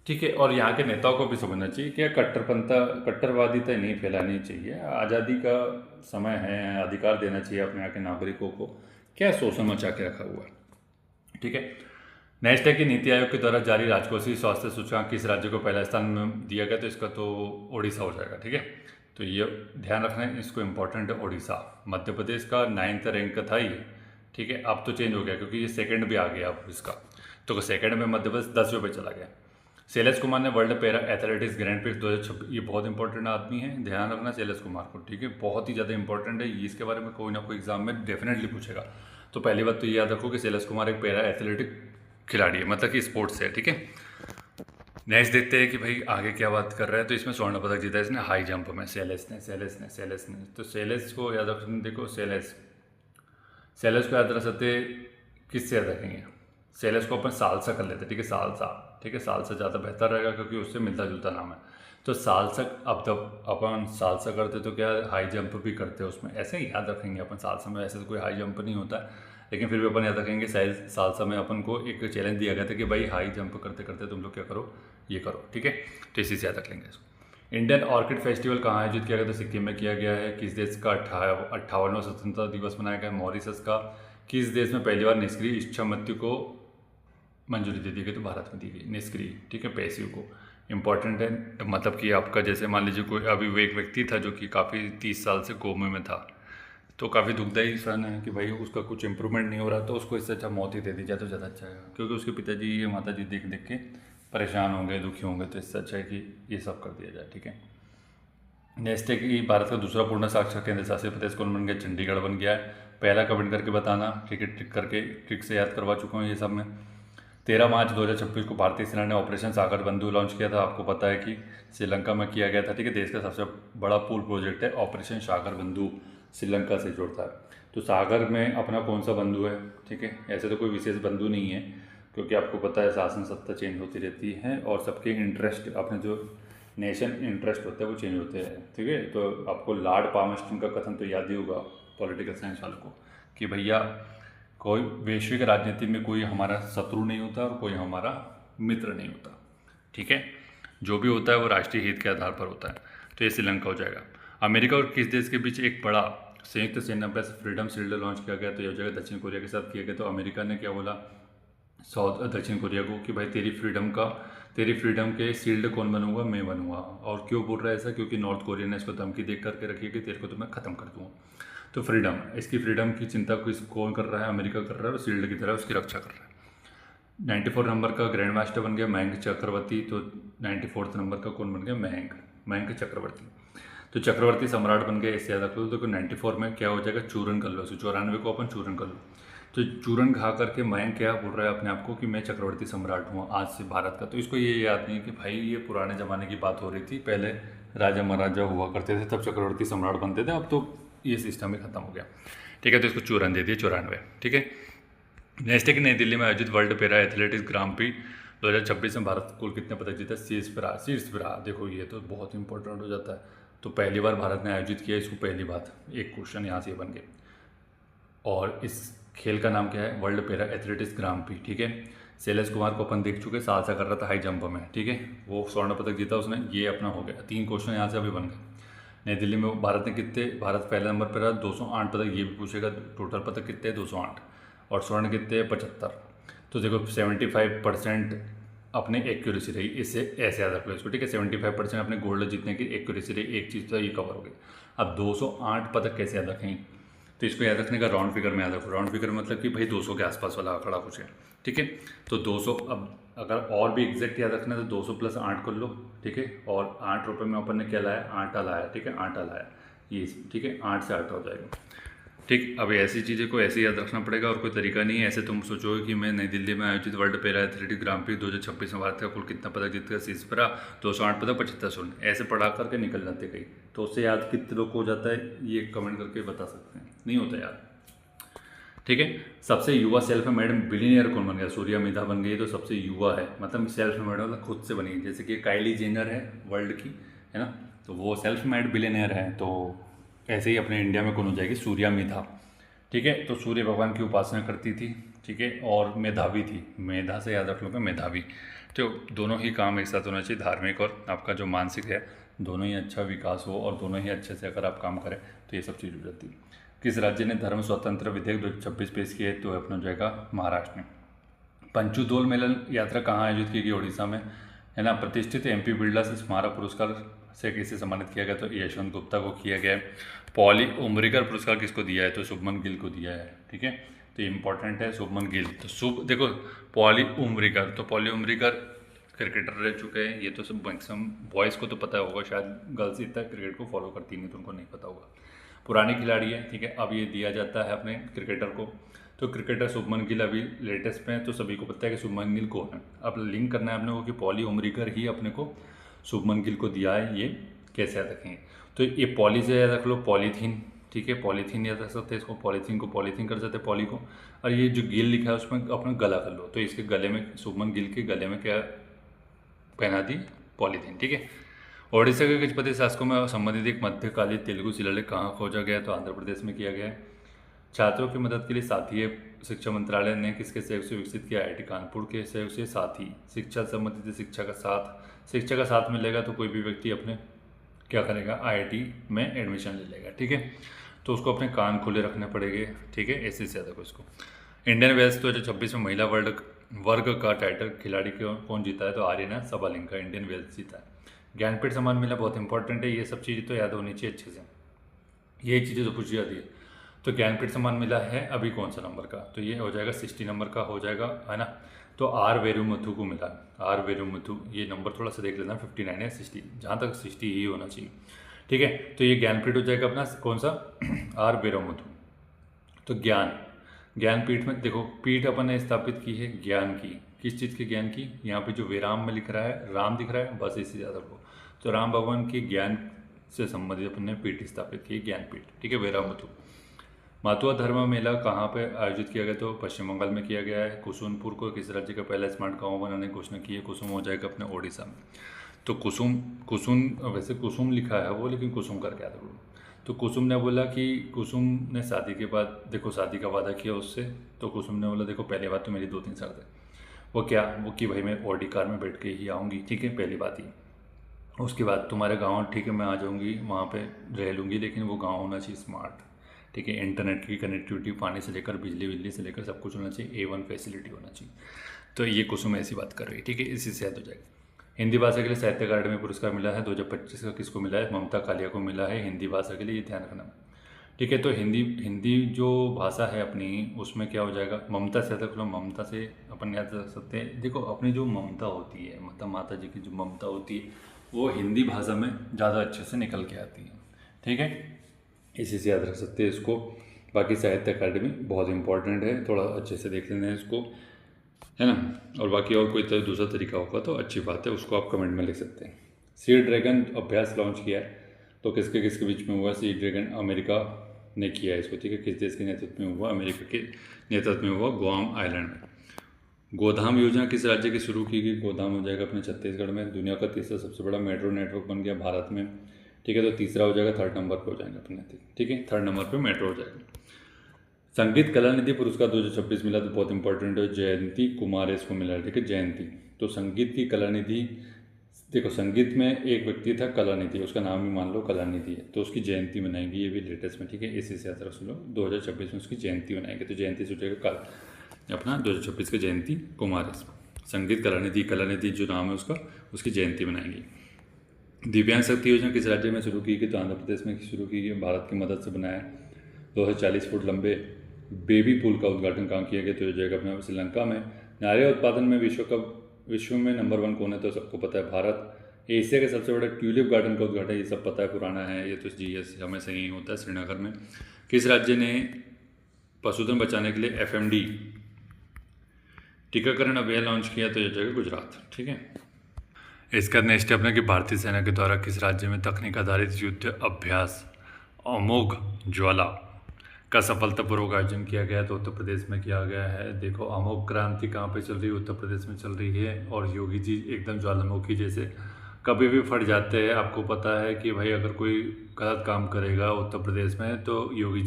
ठीक है। और यहाँ के नेताओं को भी समझना चाहिए कि कट्टरवादिता नहीं फैलानी चाहिए। आज़ादी का समय है, अधिकार देना चाहिए अपने यहाँ के नागरिकों को, क्या शोषण मचा के रखा हुआ है, ठीक है। नेक्स्ट है कि नीति आयोग के द्वारा जारी राजकोषीय स्वास्थ्य सूचकांक किस राज्य को पहला स्थान में दिया गया? तो इसका तो ओडिशा हो जाएगा, ठीक है। तो ये ध्यान रखना है, इसको इम्पोर्टेंट है ओडिशा। मध्य प्रदेश का 9th रैंक का था ये, ठीक है, अब तो चेंज हो गया क्योंकि ये सेकंड भी आ गया अब इसका, तो सेकंड में मध्य प्रदेश 10वें पे चला गया। शैलेश कुमार ने world para athletics grand prix 2026, ये बहुत इंपॉर्टेंट आदमी है, ध्यान रखना शैलेश कुमार को, ठीक है, बहुत ही ज़्यादा इंपॉर्टेंट है। इसके बारे में कोई ना कोई एग्जाम में डेफिनेटली पूछेगा। तो पहली बात तो ये याद रखो कि शैलेश कुमार एक पैरा एथलेटिक खिलाड़ी है, मतलब कि स्पोर्ट्स है, ठीक है। नेक्स्ट देखते हैं कि भाई आगे क्या बात कर रहा है। तो इसमें स्वर्ण पदक जीता है इसने हाई जंप में, शैलेश ने। तो शैलेश को याद रखना, देखो शैलेश को याद रख सकते, किससे याद रखेंगे? शैलेश को अपन सालसा कर लेते, ठीक है, सालसा, ठीक है, सालसा ज़्यादा बेहतर रहेगा क्योंकि उससे मिलता जुलता नाम है। तो सालसा, अब जब अपन सालसा करते तो क्या हाई जंप भी करते हैं उसमें, ऐसे ही याद रखेंगे अपन। सालसा में ऐसे तो कोई हाई जंप नहीं होता है, लेकिन फिर भी अपन याद रखेंगे। सालसा में अपन को एक चैलेंज दिया गया था कि भाई हाई जंप करते करते तुम लोग क्या करो, ये करो, ठीक है। तो इसी से याद रख लेंगे इसको। इंडियन ऑर्किड फेस्टिवल कहाँ आयोजित किया गया? तो सिक्किम में किया गया है। किस देश का 58वां स्वतंत्रता दिवस मनाया गया? मॉरिशस का। किस देश में पहली बार निष्क्रिय इच्छा मृत्यु को मंजूरी दे दी गई? तो भारत में दी गई निष्क्रिय, ठीक है, पैसिव को। इंपॉर्टेंट है, मतलब कि आपका जैसे मान लीजिए कोई अभी वो एक व्यक्ति था जो कि काफ़ी 30 साल से कोमे में था, तो काफ़ी दुखदायी क्षण है कि भाई उसका कुछ इंप्रूवमेंट नहीं हो रहा, तो उसको इससे अच्छा मौत ही दे दी जाए तो ज़्यादा अच्छा है, क्योंकि उसके पिताजी ये माताजी देख देख के परेशान होंगे, दुखी होंगे, तो इससे अच्छा है कि ये सब कर दिया जाए, ठीक है। नेक्स्ट है कि भारत का दूसरा पूर्ण साक्षर केंद्र शासित प्रदेश कौन बन गया? चंडीगढ़ बन गया है। पहला कमेंट करके बताना, ठीक है, ट्रिक से याद करवा चुका हूँ ये सब में। 13 मार्च 2026 को भारतीय सेना ने ऑपरेशन सागर बंधु लॉन्च किया था, आपको पता है कि श्रीलंका में किया गया था, ठीक है। देश का सबसे बड़ा पूल प्रोजेक्ट है ऑपरेशन सागर बंधु, श्रीलंका से जुड़ता है। तो सागर में अपना कौन सा बंधु है, ठीक है, ऐसे तो कोई विशेष बंधु नहीं है, क्योंकि आपको पता है शासन सत्ता चेंज होती रहती है और सबके इंटरेस्ट, अपने जो नेशन इंटरेस्ट होते हैं वो चेंज होते हैं, ठीक है। तो आपको लॉर्ड पामस्टन का कथन तो याद ही होगा पॉलिटिकल साइंस वालों को, कि भैया कोई वैश्विक राजनीति में कोई हमारा शत्रु नहीं होता और कोई हमारा मित्र नहीं होता, ठीक है। जो भी होता है वो राष्ट्रीय हित के आधार पर होता है। तो ये श्रीलंका हो जाएगा। अमेरिका और किस देश के बीच एक बड़ा संयुक्त सैन्य अभ्यास फ्रीडम शील्ड लॉन्च किया गया? तो ये हो जाएगा दक्षिण कोरिया के साथ किया गया। तो अमेरिका ने क्या बोला दक्षिण कोरिया को कि भाई तेरी फ्रीडम के शील्ड कौन बनूंगा? मैं बनूंगा। और क्यों बोल रहा है ऐसा? क्योंकि नॉर्थ कोरिया ने इसको धमकी देख करके रखी है कि तेरे को तो मैं ख़त्म कर दूँगा। तो इसकी फ्रीडम की चिंता कौन कर रहा है? अमेरिका कर रहा है, और शील्ड की तरह उसकी रक्षा कर रहा है। 94 नंबर का ग्रैंड मास्टर बन गया मयंक चक्रवर्ती। तो 94 नंबर का कौन बन गया? मयंक चक्रवर्ती। तो चक्रवर्ती सम्राट बन गए, इससे याद रख लो। तो 94 में क्या हो जाएगा? चूरन कर लो। 94 को अपन चूरन कर लो। तो चूरन खा करके मयंक क्या बोल रहा है अपने आप को कि मैं चक्रवर्ती सम्राट हूँ आज से भारत का। तो इसको ये याद नहीं कि भाई ये पुराने ज़माने की बात हो रही थी, पहले राजा महाराजा हुआ करते थे तब चक्रवर्ती सम्राट बनते थे, अब तो ये सिस्टम ही खत्म हो गया। ठीक है, तो इसको चूरन दे दिए 94। ठीक है, नेक्स्ट है कि नई दिल्ली में आयोजित वर्ल्ड पैरा एथलेटिक्स ग्रां प्री 2026 में भारत कुल कितने पदक जीता? शीर्ष पे रहा। देखो ये तो बहुत इंपॉर्टेंट हो जाता है। तो पहली बार भारत ने आयोजित किया इसको, पहली बात एक क्वेश्चन यहाँ से बन गए। और इस खेल का नाम क्या है? वर्ल्ड पैरा एथलेटिक्स ग्रां प्री। ठीक है, शैलेश कुमार को अपन देख चुके, सालसा कर रहा था हाई जंप में। ठीक है, वो स्वर्ण पदक जीता उसने, ये अपना हो गया। 3 क्वेश्चन यहाँ से अभी बन गए। नई दिल्ली में भारत पहले नंबर पर रहा, 208 पदक। ये भी पूछेगा टोटल पदक कितने? 208। और स्वर्ण कितने? 75। तो देखो 75% अपने एक्यूरेसी रही, इससे ऐसे याद रख लो इसको। ठीक है, 75% अपने गोल्ड जीतने की एक्यूरेसी रही, एक चीज़ तो ये कवर हो गई। अब 208 पदक कैसे याद रखें? तो इसको याद रखने का राउंड फिगर में याद रखो। राउंड फिगर मतलब कि भाई 200 के आसपास वाला आंकड़ा कुछ है। ठीक है, तो 200। अब अगर और भी एग्जैक्ट याद रखना है तो 200 + 8 कर लो। ठीक है, और 8 रुपये में अपन ने क्या लाया? आटा लाया। ठीक है, आटा लाया ये। ठीक है, 8 से 8 हो जाएगा। ठीक, अब ऐसी चीज़ें को ऐसे याद रखना पड़ेगा, और कोई तरीका नहीं है। ऐसे तुम सोचोगे कि मैं नई दिल्ली में आयोजित वर्ल्ड पैरा एथलेटिक्स ग्रां प्री 2026 में भारत का कुल कितना पदक जीतकर शीर्ष पर रहा? 208 पदक, 75 स्वर्ण। ऐसे पढ़ा करके निकल जाते कहीं, तो उससे याद कितने लोग को हो जाता है ये कमेंट करके बता सकते हैं। नहीं होता याद। ठीक है, सबसे युवा सेल्फ मेड बिलियनियर कौन बन गया? सूर्या मिधा बन गई। तो सबसे युवा है, मतलब सेल्फ मेड मतलब खुद से बनी। जैसे कि काइली जेनर है वर्ल्ड की, है ना, तो वो सेल्फ मेड बिलियनियर है। तो ऐसे ही अपने इंडिया में कौन हो जाएगी? सूर्या मिधा। ठीक है, तो सूर्य भगवान की उपासना करती थी। ठीक है, और मेधावी थी। मेधा से याद रख लो मेधावी। तो दोनों ही काम एक साथ होना चाहिए, धार्मिक और आपका जो मानसिक है, दोनों ही अच्छा विकास हो, और दोनों ही अच्छे से अगर आप काम करें तो ये सब चीज़ हो जाती है। किस राज्य ने धर्म स्वतंत्र विधेयक 2026 पेश किए? तो अपना हो जाएगा महाराष्ट्र में। पंचुदोल मेलन यात्रा कहाँ आयोजित की गई? उड़ीसा में, है ना। प्रतिष्ठित एमपी बिरला से स्मारक पुरस्कार से किसे सम्मानित किया गया? तो यशवंत गुप्ता को किया गया है। पॉली उमरीकर पुरस्कार किसको दिया है? तो शुभमन गिल को दिया है। ठीक है, तो इंपॉर्टेंट है शुभमन गिल। तो देखो पॉली उमरीकर क्रिकेटर रह चुके हैं। ये तो सब मैक्सिमम बॉयज़ को तो पता होगा, शायद गर्ल्स इतना क्रिकेट को फॉलो करती नहीं तो उनको नहीं पता होगा। पुरानी खिलाड़ी है। ठीक है, अब ये दिया जाता है अपने क्रिकेटर को। तो क्रिकेटर शुभमन गिल अभी लेटेस्ट में, तो सभी को पता है कि शुभमन गिल कौन है। अब लिंक करना है अपने को कि पॉली उमरीकर ही अपने को शुभमन गिल को दिया है। ये कैसे याद रखेंगे? तो ये पॉली से याद रख लो, पॉलीथीन। ठीक है, पॉलीथीन याद रख सकते हैं इसको, पॉलीथीन कर सकते हैं पॉली को। और ये जो गिल लिखा है उसमें अपना गला कर लो, तो इसके गले में, शुभमन गिल के गले में क्या पहना दी? पॉलीथीन। ठीक है, ओडिशा के गजपति शासकों में संबंधित एक मध्यकालीन तेलुगु शिलालेख कहाँ खोजा गया? तो आंध्र प्रदेश में किया गया है। छात्रों की मदद के लिए साथी शिक्षा मंत्रालय ने किसके सहयोग से विकसित किया? आईआईटी कानपुर के सहयोग से साथी। शिक्षा संबंधित शिक्षा का साथ मिलेगा तो कोई भी व्यक्ति अपने क्या करेगा? आईआईटी में एडमिशन ले लेगा। ठीक है, तो उसको अपने कान खुले रखने पड़ेंगे। ठीक है, ऐसे से ज़्यादा को इसको। इंडियन वेल्स 2026 में महिला वर्ग का टाइटल खिलाड़ी कौन जीता है? तो आर्यना सबालिंग का इंडियन वेल्स जीता है। ज्ञानपीठ सम्मान मिला, बहुत इंपॉर्टेंट है। ये सब चीज़ें तो याद होनी चाहिए अच्छे से, यही चीज़ें तो पूछी जाती है। तो ज्ञानपीठ सम्मान मिला है अभी कौन सा नंबर का? तो ये हो जाएगा 60 नंबर का हो जाएगा, है ना। तो आर वेरुमुथु को मिला। आर वेरुमुथु, ये नंबर थोड़ा सा देख लेना, 59 है 60, जहाँ तक 60 ही होना चाहिए। ठीक है, तो ये ज्ञानपीठ हो जाएगा अपना कौन सा? आर वेरुमुथु। तो ज्ञानपीठ में देखो, पीठ अपन ने स्थापित की है ज्ञान की। किस चीज़ के ज्ञान की? यहाँ पे जो विराम में लिख रहा है, राम दिख रहा है, बस इससे ज़्यादा को। तो राम भगवान के ज्ञान से संबंधित अपन ने पीठ स्थापित की, ज्ञानपीठ। ठीक है, वेरामुथु। मातुआ धर्म मेला कहाँ पे आयोजित किया गया? तो पश्चिम बंगाल में किया गया है। कुसुमपुर को किस राज्य का पहला स्मार्ट गाँव बनाने की घोषणा की है? कुसुम हो जाएगा अपने ओडिशा में। तो कुसुम वैसे कुसुम लिखा है वो, लेकिन कुसुम करके आता है। तो कुसुम ने बोला कि कुसुम ने शादी के बाद देखो शादी का वादा किया उससे। तो कुसुम ने बोला देखो पहली बात तो मेरी 2-3 शर्त है। वो क्या? वो कि भाई मैं ऑडी कार में बैठ के ही आऊँगी। ठीक है, पहली बात ही। उसके बाद तुम्हारा गांव, ठीक है, मैं आ जाऊंगी वहाँ पे रह लूँगी, लेकिन वो गांव होना चाहिए स्मार्ट, ठीक है। इंटरनेट की कनेक्टिविटी, पानी से लेकर बिजली से लेकर सब कुछ होना चाहिए, A1 फैसिलिटी होना चाहिए। तो ये कुसुम ऐसी बात कर रही है, ठीक है, इसी से याद हो जाएगा। हिंदी भाषा के लिए साहित्य अकादमी पुरस्कार मिला है 2025 का, किसको मिला है? ममता कालिया को मिला है हिंदी भाषा के लिए, ये ध्यान रखना, ठीक है। तो हिंदी हिंदी जो भाषा है अपनी, उसमें क्या हो जाएगा, ममता से याद रख लो, ममता से अपन याद रख सकते हैं। देखो अपनी जो ममता होती है, मतलब माता जी की जो ममता होती है, वो हिंदी भाषा में ज़्यादा अच्छे से निकल के आती है, ठीक है। इसी से याद रख सकते हैं इसको। बाकी साहित्य अकादमी बहुत इंपॉर्टेंट है, थोड़ा अच्छे से देख लेना है इसको, है ना। और बाकी और कोई दूसरा तरीका होगा तो अच्छी बात है, उसको आप कमेंट में लिख सकते हैं। सी ड्रैगन अभ्यास लॉन्च किया है, तो किसके किसके बीच में हुआ? सी ड्रैगन अमेरिका ने किया है इसको, ठीक है। किस देश के नेतृत्व में हुआ? अमेरिका के नेतृत्व में हुआ, गुआम आइलैंड में। गोधाम योजना किस राज्य की शुरू की गई? गोधाम हो जाएगा अपने छत्तीसगढ़ में। दुनिया का तीसरा सबसे बड़ा मेट्रो नेटवर्क बन गया भारत में, ठीक है। तो तीसरा हो जाएगा, थर्ड नंबर पर हो जाएगा अपने, ठीक है, थर्ड नंबर पर मेट्रो हो जाएगा। संगीत कला निधि पुरस्कार 2026 मिला, तो बहुत इंपॉर्टेंट है, जयंती कुमारेश को मिला है, ठीक है, जयंती। तो संगीत की कला निधि, देखो संगीत में एक व्यक्ति था कलानिधि, उसका नाम ही मान लो कलानिधि है, तो उसकी जयंती मनाएंगे, ये भी लेटेस्ट में, ठीक है। इसी से याद रख लो, 2026 में उसकी जयंती मनाएंगे, तो जयंती से उठेगा कल अपना 2026 की जयंती कुमारेश। संगीत कलानिधि जो नाम है उसका, उसकी जयंती मनाएंगे। दिव्यांग शक्ति योजना किस राज्य में शुरू की गई? तो आंध्र प्रदेश में शुरू की गई, भारत की मदद से बनाया। 240 फुट लंबे बेबी पुल का उद्घाटन कहाँ किया गया? तो हो जाएगा अपने श्रीलंका में। नारियल उत्पादन में विश्व में नंबर 1 कौन है? तो सबको पता है, भारत। एशिया के सबसे बड़े ट्यूलिप गार्डन का उद्घाटन, ये सब पता है, पुराना है ये तो, GS हमेशा यही होता है श्रीनगर में। किस राज्य ने पशुधन बचाने के लिए FMD टीकाकरण अभियान लॉन्च किया? तो ये जाएगा गुजरात, ठीक है। इसका नेक्स्ट स्टेप है कि भारतीय सेना के द्वारा किस राज्य में तकनीक आधारित युद्ध अभ्यास अमोघ ज्वाला का सफलतापूर्वक आयोजन किया गया? तो उत्तर प्रदेश में किया गया है। देखो अमोघ क्रांति कहाँ पे चल रही है? उत्तर प्रदेश में चल रही है। और योगी जी एकदम ज्वालामुखी जैसे कभी भी फट जाते हैं। आपको पता है कि भाई अगर कोई गलत काम करेगा उत्तर प्रदेश में तो योगी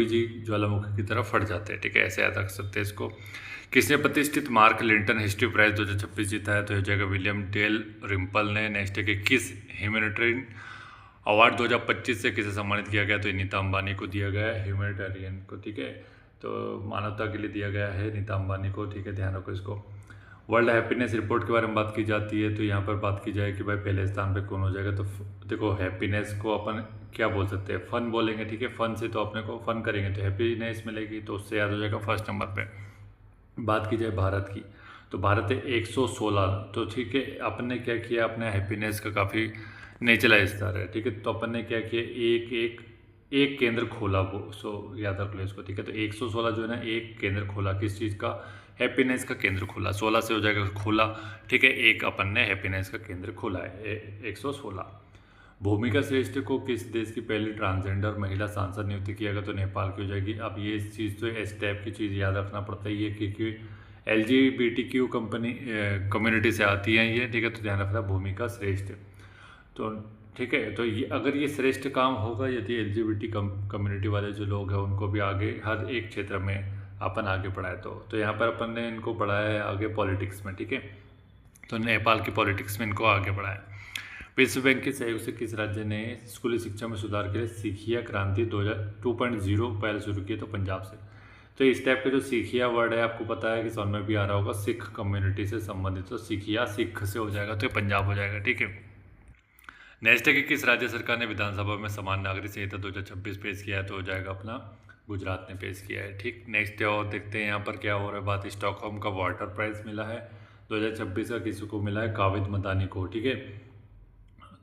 जी ज्वालामुखी की तरफ फट जाते हैं, ठीक है, ऐसे याद रख सकते हैं इसको। किसने प्रतिष्ठित मार्क लिंटन हिस्ट्री प्राइज 2026 जीता है? तो यह जगह विलियम डेल रिम्पल ने। नेक्स्ट है कि किस ह्यूमैनिटेरियन अवार्ड 2025 से किसे सम्मानित किया गया? तो नीता अंबानी को दिया गया है, ह्यूमैनिटेरियन को, ठीक है, तो मानवता के लिए दिया गया है नीता अंबानी को, ठीक है, ध्यान रखो इसको। वर्ल्ड हैप्पीनेस रिपोर्ट के बारे में बात की जाती है, तो यहाँ पर बात की जाए कि भाई पहले स्थान पे कौन हो जाएगा? तो देखो हैप्पीनेस को अपन क्या बोल सकते हैं? फन बोलेंगे, ठीक है, फन से तो अपने को फन करेंगे तो हैप्पीनेस मिलेगी, तो उससे याद हो जाएगा फर्स्ट नंबर पे। बात की जाए भारत की, तो भारत है 116, तो ठीक है, अपन ने क्या किया, अपने हैप्पीनेस का काफ़ी नेचुरल स्तर है, ठीक है। तो अपन ने क्या किया, एक केंद्र खोला, वो सो याद रख लो इसको, ठीक है। तो 116 जो है ना, एक केंद्र खोला, किस चीज़ का? हैप्पीनेस का केंद्र खोला। 16 से हो जाएगा खोला, ठीक है, एक अपन ने हैप्पीनेस का केंद्र खोला है 116। भूमिका श्रेष्ठ को किस देश की पहली ट्रांसजेंडर महिला सांसद नियुक्त किया गया? तो नेपाल की हो जाएगी। अब ये चीज़ तो इस टाइप की चीज़ याद रखना पड़ता है, ये क्योंकि LGBTQ कम्युनिटी से आती हैं ये, ठीक है, तो ध्यान रखना भूमिका श्रेष्ठ, तो ठीक है। तो ये अगर ये श्रेष्ठ काम होगा, यदि LGBT कम्युनिटी वाले जो लोग हैं उनको भी आगे हर एक क्षेत्र में अपन आगे बढ़ाए, तो यहाँ पर अपन ने इनको बढ़ाया है आगे पॉलिटिक्स में, ठीक है, तो नेपाल की पॉलिटिक्स में इनको आगे बढ़ाया। विश्व बैंक के सहयोग से किस राज्य ने स्कूली शिक्षा में सुधार के लिए सीखिया क्रांति 2.0 पहल शुरू की? तो पंजाब से। तो इस टाइप का जो सीखिया वर्ड है, आपको पता है कि समझ में भी आ रहा होगा, सिख कम्युनिटी से संबंधित, तो सीखिया सिख से हो जाएगा, तो ये पंजाब हो जाएगा, ठीक है। नेक्स्ट है कि किस राज्य सरकार ने विधानसभा में समान नागरिक संहिता 2026 पेश किया है? तो हो जाएगा अपना गुजरात ने पेश किया है, ठीक। नेक्स्ट है, और देखते हैं यहाँ पर क्या हो रहा है बात। स्टॉकहोम का वाटर प्राइज मिला है 2026 का, किसी को मिला है? काविद मदानी को, ठीक है।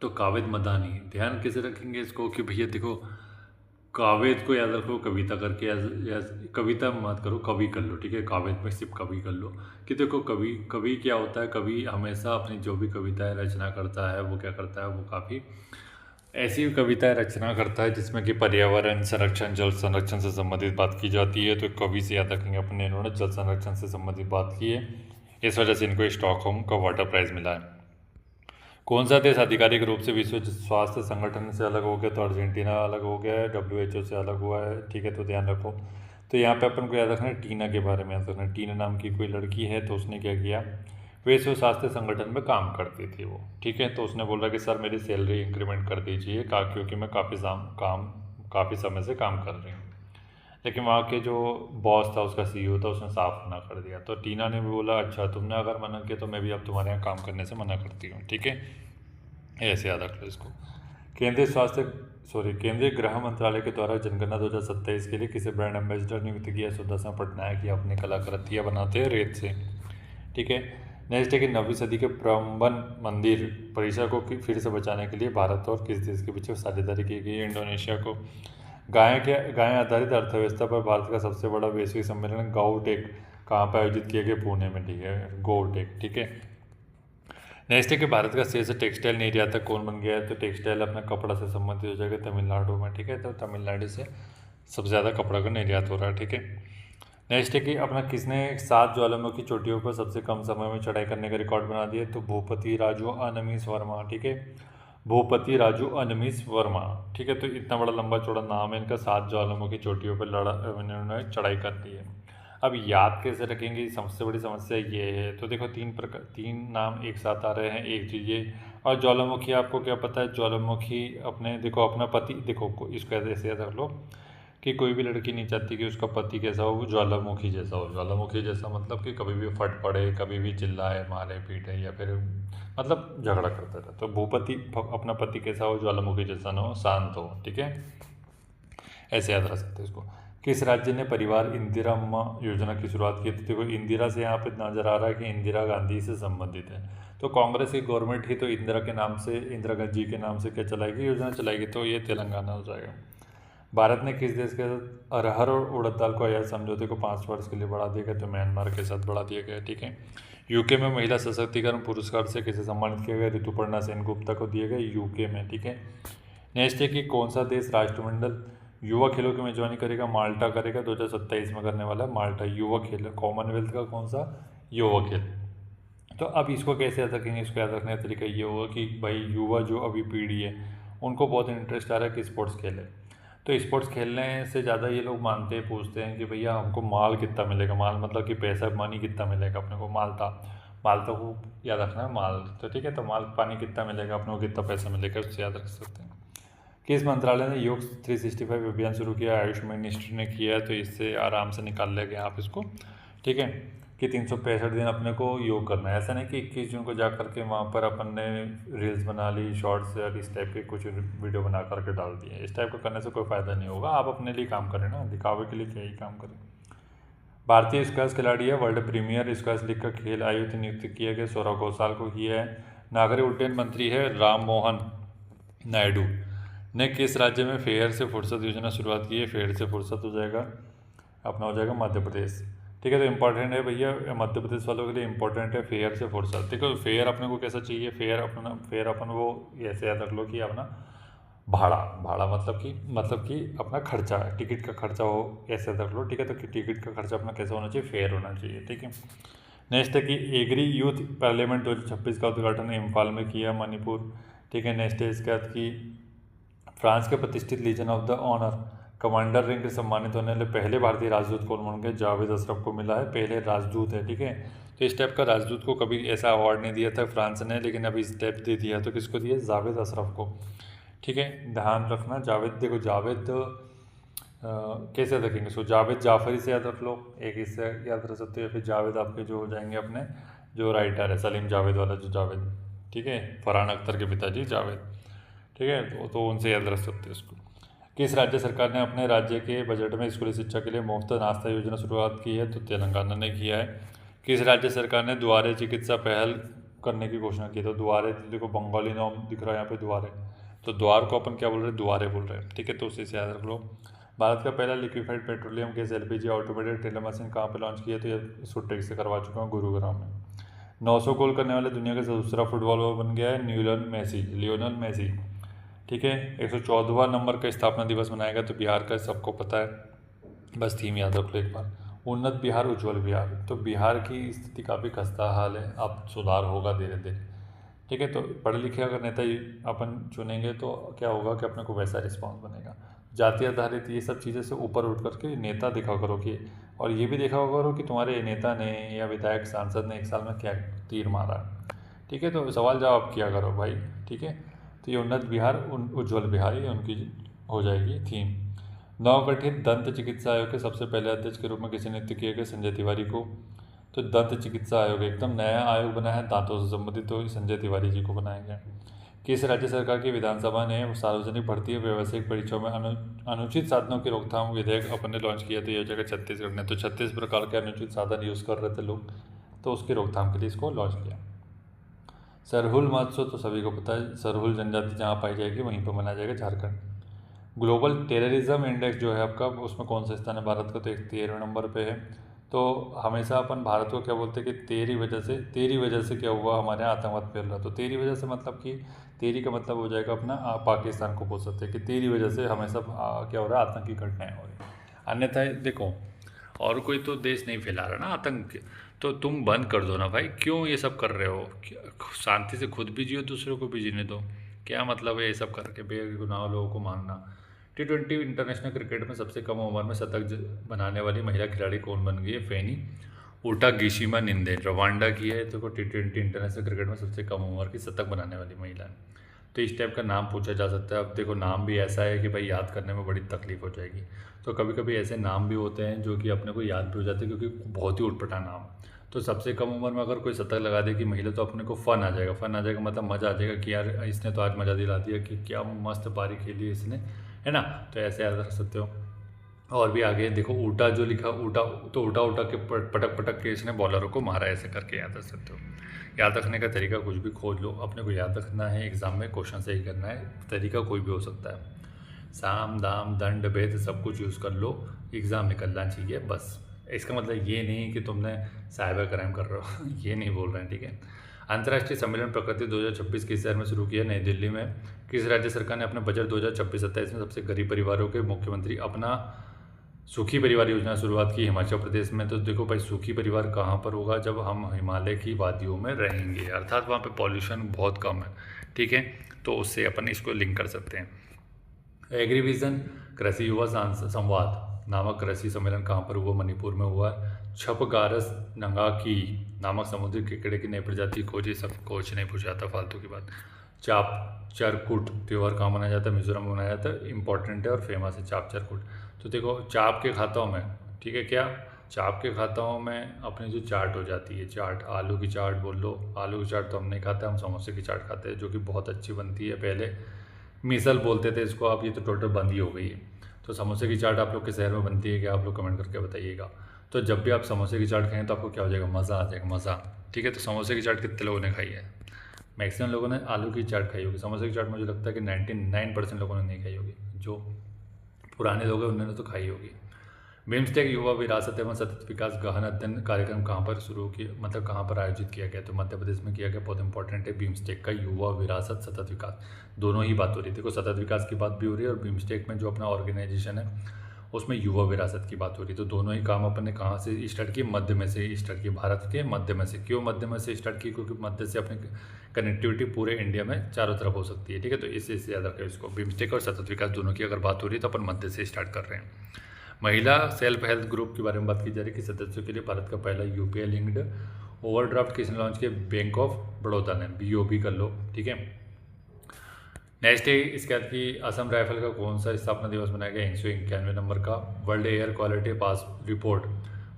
तो काविद मदानी, ध्यान कैसे रखेंगे इसको कि भैया देखो, काविद को याद रखो कविता करके, या कविता मत करो, कवि कर लो, ठीक है, काविद में सिर्फ कवि कर लो। कि देखो कवि क्या होता है, कवि हमेशा अपनी जो भी कविताएं रचना करता है वो क्या करता है, वो काफ़ी ऐसी कविताएं रचना करता है जिसमें कि पर्यावरण संरक्षण, जल संरक्षण से संबंधित बात की जाती है। तो कवि से याद रखेंगे अपने, इन्होंने जल संरक्षण से संबंधित बात की है, इस वजह से इनको स्टॉकहोम का वाटर प्राइज मिला है। कौन सा देश आधिकारिक रूप से विश्व स्वास्थ्य संगठन से अलग हो गया? तो अर्जेंटीना अलग हो गया है, WHO से अलग हुआ है, ठीक है, तो ध्यान रखो। तो यहाँ पे अपन को याद रखना है टीना के बारे में याद रखना है। टीना नाम की कोई लड़की है, तो उसने क्या किया, विश्व स्वास्थ्य संगठन में काम करती थी वो, ठीक है। तो उसने बोला कि सर मेरी सैलरी इंक्रीमेंट कर दीजिए क्योंकि मैं काफ़ी समय से काम कर रही हूँ। लेकिन वहाँ के जो बॉस था, उसका सीईओ था, उसने साफ मना कर दिया। तो टीना ने भी बोला अच्छा तुमने अगर मना किया तो मैं भी अब तुम्हारे यहाँ काम करने से मना करती हूँ, ठीक है। ऐसे याद रख लो इसको। केंद्रीय गृह मंत्रालय के द्वारा जनगणना 2027 के लिए किसी ब्रांड एम्बेसडर नियुक्त किया। सुदर्शन पटनायक ये अपनी कलाकृतियाँ बनाते हैं रेत से, ठीक है। नेक्स्ट है कि 9वीं सदी के प्रबंधन मंदिर परिसर को फिर से बचाने के लिए भारत और किस देश के बीच साझेदारी की गई है। इंडोनेशिया को। गाय आधारित अर्थव्यवस्था पर भारत का सबसे बड़ा वैश्विक सम्मेलन गाउटेक कहाँ पर आयोजित किया गया? पुणे में, ठीक है, गोटेक, ठीक है। नेक्स्ट है कि भारत का शीर्ष टेक्सटाइल निर्यातक कौन बन गया है? तो टेक्सटाइल अपना कपड़ा से संबंधित हो जाएगा तमिलनाडु में, ठीक है। तो तमिलनाडु से सबसे ज़्यादा कपड़ा का निर्यात हो रहा है, ठीक है। नेक्स्ट है कि अपना किसने 7 ज्वालामुखी चोटियों पर सबसे कम समय में चढ़ाई करने का रिकॉर्ड बना दिया? तो भूपति राजू अनमीश वर्मा, ठीक है। भूपति राजू अनमीश वर्मा, ठीक है। तो इतना बड़ा लंबा चौड़ा नाम है इनका, 7 ज्वालामुखी चोटियों पर इन्होंने चढ़ाई कर दी है। अब याद कैसे रखेंगे, सबसे बड़ी समस्या ये है। तो देखो 3 नाम एक साथ आ रहे हैं, एक चीज़ ये। और ज्वालामुखी आपको क्या पता है? ज्वालामुखी अपने देखो अपना पति, देखो इसको ऐसे याद रख लो कि कोई भी लड़की नहीं चाहती कि उसका पति कैसा हो, वो ज्वालामुखी जैसा हो। ज्वालामुखी जैसा मतलब कि कभी भी फट पड़े, कभी भी चिल्लाए, मारे पीटे, या फिर मतलब झगड़ा करता रहे। तो भूपति अपना पति कैसा हो? ज्वालामुखी जैसा ना हो, शांत हो, ठीक है। ऐसे याद रख सकते हैं इसको। किस राज्य ने परिवार इंदिरा अम्मा योजना की शुरुआत की थी? देखो इंदिरा से यहाँ पे नजर आ रहा है कि इंदिरा गांधी से संबंधित है। तो कांग्रेस की गवर्नमेंट ही तो इंदिरा के नाम से, इंदिरा गांधी जी के नाम से क्या चलाएगी? योजना चलाएगी। तो ये तेलंगाना हो जाएगा। भारत ने किस देश के साथ अरहर और उड़द दाल को आयात समझौते को 5 वर्ष के लिए बढ़ा दिया गया? तो म्यांमार के साथ बढ़ा दिया गया, ठीक है। यूके में महिला सशक्तिकरण पुरस्कार से किसे सम्मानित किया गया? ऋतुपर्णा सेन गुप्ता को दिए गए, यूके में, ठीक है। नेक्स्ट है कि कौन सा देश राष्ट्रमंडल युवा खेलों की मेजबानी करेगा? माल्टा करेगा, 2027 में करने वाला है माल्टा युवा खेल, कॉमनवेल्थ का कौन सा? युवा खेल। तो अब इसको कैसे याद रखेंगे? इसको याद रखने का तरीका ये होगा कि भाई युवा जो अभी पीढ़ी है उनको बहुत इंटरेस्ट आ रहा है कि स्पोर्ट्स खेले। तो स्पोर्ट्स खेलने से ज़्यादा ये लोग मानते हैं, पूछते हैं कि भैया हमको माल कितना मिलेगा? माल मतलब कि पैसा मनी कितना मिलेगा अपने को? माल तो को याद रखना है, माल तो ठीक है। तो माल पानी कितना मिलेगा अपने को, कितना पैसा मिलेगा, उससे याद रख सकते हैं। किस मंत्रालय ने योग 365 अभियान शुरू किया? आयुष मिनिस्ट्री ने किया है। तो इससे आराम से निकाल लेंगे आप इसको, ठीक है। कि 365 दिन अपने को योग करना है। ऐसा नहीं कि 21 जून को जा करके वहाँ पर अपन ने रील्स बना ली, शॉर्ट्स या इस टाइप के कुछ वीडियो बना करके डाल दिए। इस टाइप का करने से कोई फ़ायदा नहीं होगा। आप अपने लिए काम करें ना, दिखावे के लिए क्या ही काम करें। भारतीय स्क्वैश खिलाड़ी है वर्ल्ड प्रीमियर स्क्वैश लीग का खेल आयुक्त नियुक्त किया गया, सौरव घोषाल को किया है। नागरिक उड्डयन मंत्री है राम मोहन नायडू ने किस राज्य में फेयर से फुर्सत योजना शुरुआत की है? फेयर से फुर्सत हो जाएगा अपना, हो जाएगा मध्य प्रदेश, ठीक है। तो इंपॉर्टेंट है भैया, मध्य प्रदेश वालों के लिए इंपॉर्टेंट है फेयर से फुर्सत। देखो फेयर अपने को कैसा चाहिए? फेयर अपन वो ऐसे याद रख लो कि अपना भाड़ा मतलब कि अपना खर्चा, टिकट का खर्चा हो, ऐसे याद रख लो, ठीक है। तो टिकट का खर्चा अपना कैसा होना चाहिए? फेयर होना चाहिए, ठीक है। नेक्स्ट है कि एग्री यूथ पार्लियामेंट 2026 का उद्घाटन इम्फाल में किया, मणिपुर, ठीक है। नेक्स्ट है इसके बाद कि फ्रांस के प्रतिष्ठित legion of the honour commander rank से सम्मानित होने वाले पहले भारतीय राजदूत कौन बन गए? जावेद अशरफ को मिला है, पहले राजदूत है, ठीक है। तो इस टाइप का राजदूत को कभी ऐसा अवार्ड नहीं दिया था फ्रांस ने, लेकिन अभी इस टाइप दे दिया। तो किसको दिया? जावेद अशरफ को, ठीक है। ध्यान रखना जावेद, देखो जावेद कैसे याद रखेंगे? सो जावेद जाफरी से याद रख लो, एक इससे याद रख सकते हो, या फिर जावेद आपके जो हो जाएंगे अपने जो राइटर है सलीम जावेद वाला जो जावेद, ठीक है, फरहान अख्तर के पिताजी जावेद, ठीक है। तो उनसे याद रख सकते हैं इसको। किस राज्य सरकार ने अपने राज्य के बजट में स्कूली शिक्षा के लिए मुफ्त नाश्ता योजना शुरुआत की है? तो तेलंगाना ने किया है। किस राज्य सरकार ने द्वारे चिकित्सा पहल करने की घोषणा की? तो द्वारे, देखो बंगाली नाम दिख रहा है यहाँ पे द्वारे, तो द्वार को अपन क्या बोल रहे हैं? द्वारे बोल रहे हैं, ठीक है। तो उसी से याद रख लो। भारत का पहला liquefied petroleum gas LPG automated teller machine कहाँ पे लॉन्च किया? तो ये सुटेक से करवा चुका हूँ, गुरुग्राम में। 900 गोल करने वाले दुनिया का दूसरा फुटबॉलर बन गया है लियोनल मेसी, ठीक है। 114वां नंबर का स्थापना दिवस मनाएगा, तो बिहार का सबको पता है, बस थीम याद रख लो एक बार, उन्नत बिहार उज्ज्वल बिहार। तो बिहार की स्थिति काफ़ी खस्ता हाल है, अब सुधार होगा धीरे धीरे, ठीक है। तो पढ़े लिखे अगर नेता अपन चुनेंगे तो क्या होगा कि अपने को वैसा रिस्पॉन्स बनेगा। जाति आधारित ये सब चीज़ें से ऊपर उठ करके नेता दिखा करो कि और ये भी देखा होगा कि तुम्हारे नेता ने या विधायक सांसद ने एक साल में क्या तीर मारा, ठीक है। तो सवाल जवाब किया करो भाई, ठीक है। तो ये उन्नत बिहार उज्ज्वल बिहार ये उनकी हो जाएगी थीम। नवगठित दंत चिकित्सा आयोग के सबसे पहले अध्यक्ष के रूप में किसे नियुक्त किया गया? संजय तिवारी को। तो दंत चिकित्सा आयोग एकदम नया आयोग बना है दांतों से संबंधित, तो संजय तिवारी जी को बनाया गया। किस राज्य सरकार की विधानसभा ने सार्वजनिक भर्ती और व्यावसायिक परीक्षाओं में अनुचित साधनों की रोकथाम विधेयक अपने लॉन्च किया? तो ये हो जाएगा छत्तीसगढ़ ने। तो 36 प्रकार के अनुचित साधन यूज़ कर रहे थे लोग, तो उसकी रोकथाम के लिए इसको लॉन्च किया। सरहुल महोत्सव तो सभी को पता है, सरहुल जनजाति जहाँ पाई जाएगी वहीं पर मनाया जाएगा झारखंड। ग्लोबल टेररिज्म इंडेक्स जो है आपका, उसमें कौन सा स्थान है भारत का? तो 13वें नंबर पे है। तो हमेशा अपन भारत को क्या बोलते हैं कि तेरी वजह से क्या हुआ, हमारे यहाँ आतंकवाद फैल रहा। तो तेरी वजह से मतलब कि तेरी का मतलब हो जाएगा अपना पाकिस्तान को बोल सकते हैं कि तेरी वजह से हमेशा क्या हो रहा है, आतंकी घटनाएं हो रही। अन्यथा देखो और कोई तो देश नहीं फैला रहा ना आतंक, तो तुम बंद कर दो ना भाई, क्यों ये सब कर रहे हो? शांति से खुद भी जियो, दूसरों को भी जीने दो। क्या मतलब है ये सब करके बेगुनाह लोगों को मारना? T20 इंटरनेशनल क्रिकेट में सबसे कम उम्र में शतक बनाने वाली महिला खिलाड़ी कौन बन गई है? फेनी ओटागिशिमा निंदे, रवांडा की है। तो T20 इंटरनेशनल क्रिकेट में सबसे कम उम्र की शतक बनाने वाली महिला है। तो इस टाइप का नाम पूछा जा सकता है। अब देखो नाम भी ऐसा है कि भाई याद करने में बड़ी तकलीफ हो जाएगी। तो कभी कभी ऐसे नाम भी होते हैं जो कि अपने को याद भी हो जाते हैं, क्योंकि बहुत ही उटपटा नाम। तो सबसे कम उम्र में अगर कोई शतक लगा देगी महिला, तो अपने को फन आ जाएगा मतलब मज़ा आ जाएगा कि यार इसने तो आज मज़ा दिला दिया, कि क्या मस्त पारी खेली इसने, है ना। तो ऐसे याद रख सकते हो। और भी आगे देखो ऊटा जो लिखा, ऊटा तो ऊटा के पटक के इसने बॉलरों को मारा, ऐसे करके याद रख सकते हो। याद रखने का तरीका कुछ भी खोज लो, अपने को याद रखना है, एग्ज़ाम में क्वेश्चन सही करना है, तरीका कोई भी हो सकता है। साम दाम दंड भेद सब कुछ यूज़ कर लो, एग्ज़ाम निकलना चाहिए बस। इसका मतलब ये नहीं कि तुमने साइबर क्राइम कर रहे हो ये नहीं बोल रहे हैं, ठीक है। अंतर्राष्ट्रीय सम्मेलन प्रकृति 2026 किस शहर में शुरू किया? नई दिल्ली में। किस राज्य सरकार ने अपने बजट 2026-27 में सबसे गरीब परिवारों के मुख्यमंत्री अपना सुखी परिवार योजना शुरुआत की? हिमाचल प्रदेश में। तो देखो भाई सुखी परिवार कहाँ पर होगा? जब हम हिमालय की वादियों में रहेंगे, अर्थात वहाँ पे पॉल्यूशन बहुत कम है, ठीक है। तो उससे अपन इसको लिंक कर सकते हैं। एग्रीविजन कृषि युवा संवाद नामक कृषि सम्मेलन कहाँ पर हुआ? मणिपुर में हुआ। छपगारस नंगाकी नामक समुद्री केकड़े की नई प्रजाति खोजी? सब कुछ नहीं पूछा जाता, फालतू की बात। चाप चरकुट त्यौहार कहाँ मनाया जाता है? मिजोरम में मनाया जाता है, इंपॉर्टेंट है और फेमस है चाप चरकुट। तो देखो चाप के खाताओं में, ठीक है, क्या चाप के खाताओं में अपनी जो चाट हो जाती है, चाट आलू की चाट बोल लो। आलू की चाट तो हम नहीं खाते, हम समोसे की चाट खाते हैं, जो कि बहुत अच्छी बनती है। पहले मिसल बोलते थे इसको, अब ये तो टोटल बंद ही हो गई है। तो समोसे की चाट आप लोग के शहर में बनती है क्या? आप लोग कमेंट करके बताइएगा। तो जब भी आप समोसे की चाट खाएं तो आपको क्या हो जाएगा? मज़ा आ जाएगा, मज़ा, ठीक है। तो समोसे की चाट कितने लोगों ने खाई है? मैक्सिमम लोगों ने आलू की चाट खाई होगी। समोसे की चाट मुझे लगता है कि 99% लोगों ने नहीं खाई होगी। जो पुराने लोग हैं उन्होंने तो खाई होगी। बिम्स्टेक युवा विरासत एवं सतत विकास गहन अध्ययन कार्यक्रम कहाँ पर शुरू किया, मतलब कहाँ पर आयोजित किया गया? तो मध्य प्रदेश में किया गया। बहुत इंपॉर्टेंट है बिम्स्टेक का, युवा विरासत सतत विकास, दोनों ही बात हो रही है। देखो सतत विकास की बात भी हो रही है और बिम्स्टेक में जो अपना ऑर्गेनाइजेशन है उसमें युवा विरासत की बात हो रही है। तो दोनों ही काम अपन ने कहाँ से स्टार्ट किए? मध्य में से स्टार्ट किए, भारत के मध्य में से। क्यों मध्य में से स्टार्ट की? क्योंकि मध्य से अपनी कनेक्टिविटी पूरे इंडिया में चारों तरफ हो सकती है, ठीक है। तो इससे याद रखें इसको, बिम्स्टेक और सतत विकास दोनों की अगर बात हो रही है तो अपन मध्य से स्टार्ट कर रहे हैं। महिला सेल्फ हेल्प ग्रुप के बारे में बात की जा रही है कि सदस्यों के लिए भारत का पहला यूपीआई लिंक्ड ओवरड्राफ्ट किसने लॉन्च किया? बैंक ऑफ बड़ौदा ने, BOB कर लो, ठीक है। नेक्स्ट है इसके बाद की असम राइफल का कौन सा स्थापना दिवस मनाया गया? 191 नंबर का। वर्ल्ड एयर क्वालिटी पास रिपोर्ट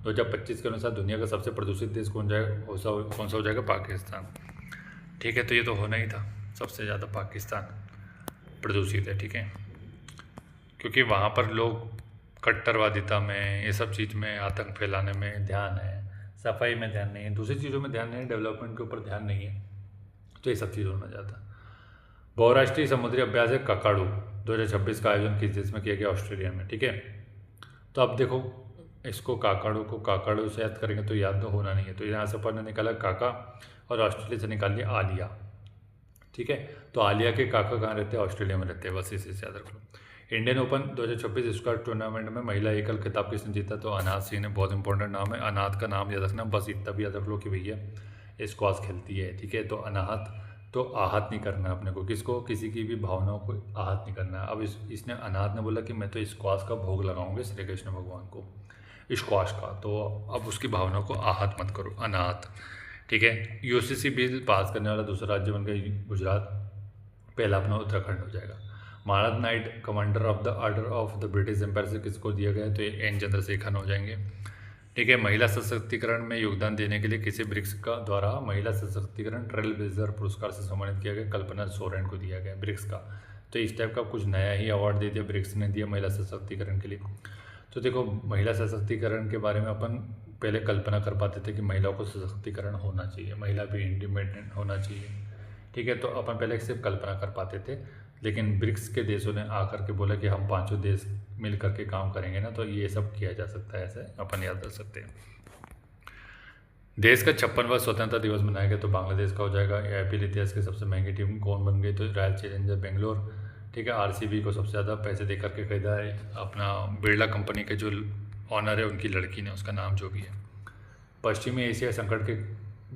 2025 के अनुसार दुनिया का सबसे प्रदूषित देश कौन सा हो जाएगा? पाकिस्तान, ठीक है। तो ये तो होना ही था, सबसे ज़्यादा पाकिस्तान प्रदूषित है, ठीक है, क्योंकि वहाँ पर लोग कट्टरवादिता में, ये सब चीज़ में, आतंक फैलाने में ध्यान है, सफाई में ध्यान नहीं है, दूसरी चीज़ों में ध्यान नहीं है, डेवलपमेंट के ऊपर ध्यान नहीं है, तो ये सब चीज़ होना चाहता है। बहुराष्ट्रीय समुद्री अभ्यास है काकाडू 2026 का आयोजन किस देश में किया गया? ऑस्ट्रेलिया में, ठीक है। तो अब देखो इसको काकाडू से याद करेंगे तो याद तो होना नहीं है। तो यहाँ से अपन ने निकाला काका और ऑस्ट्रेलिया से निकाल लिया आलिया, ठीक है। तो आलिया के काका कहाँ रहते हैं? ऑस्ट्रेलिया में रहते हैं, बस इसे याद रख लो। इंडियन ओपन 2026 स्क्वाश टूर्नामेंट में महिला एकल खिताब किसने जीता? तो अनाथ सिंह ने, बहुत इंपॉर्टेंट नाम है, अनाथ का नाम याद रखना, बस इतना भी याद रख लो कि भैया स्क्वाश खेलती है, ठीक है। तो अनाहत, तो आहत नहीं करना है अपने को, किसको? किसी की भी भावनाओं को आहत नहीं करना है। अब इसने अनाथ ने बोला कि मैं तो स्क्वाश का भोग लगाऊंगे श्री कृष्ण भगवान को। स्क्वाश का, तो अब उसकी भावना को आहत मत करो, अनाहत। ठीक है, यूसीसी बिल पास करने वाला दूसरा राज्य बन गया गुजरात, पहला अपना उत्तराखंड हो जाएगा। Maharaj knight commander of the order of the British Empire से किसको दिया गया है, तो ये एन चंद्रशेखर हो जाएंगे। ठीक है, महिला सशक्तिकरण में योगदान देने के लिए किसी ब्रिक्स का द्वारा महिला सशक्तिकरण ट्रेल ब्लेजर पुरस्कार से सम्मानित किया गया, कल्पना सोरेन को दिया गया ब्रिक्स का। तो इस टाइप का कुछ नया ही अवार्ड दे दिया ब्रिक्स ने दिया महिला सशक्तिकरण के लिए। तो देखो, महिला सशक्तिकरण के बारे में अपन पहले कल्पना कर पाते थे कि महिलाओं को सशक्तिकरण होना चाहिए, महिला भी इंडिपेंडेंट होना चाहिए। ठीक है, तो अपन पहले सिर्फ कल्पना कर पाते थे, लेकिन ब्रिक्स के देशों ने आकर के बोला कि हम पांचों देश मिल करके काम करेंगे ना, तो ये सब किया जा सकता है, ऐसे अपन याद रख सकते हैं। देश का 56वां स्वतंत्रता दिवस मनाया गया, तो बांग्लादेश का हो जाएगा। आईपीएल इतिहास की सबसे महंगी टीम कौन बन गई, तो रॉयल चैलेंजर बेंगलोर। ठीक है, आरसीबी को सबसे ज़्यादा पैसे दे करके खरीदा है, अपना बिरला कंपनी के जो ऑनर है उनकी लड़की ने, उसका नाम जो भी है। पश्चिमी एशिया संकट के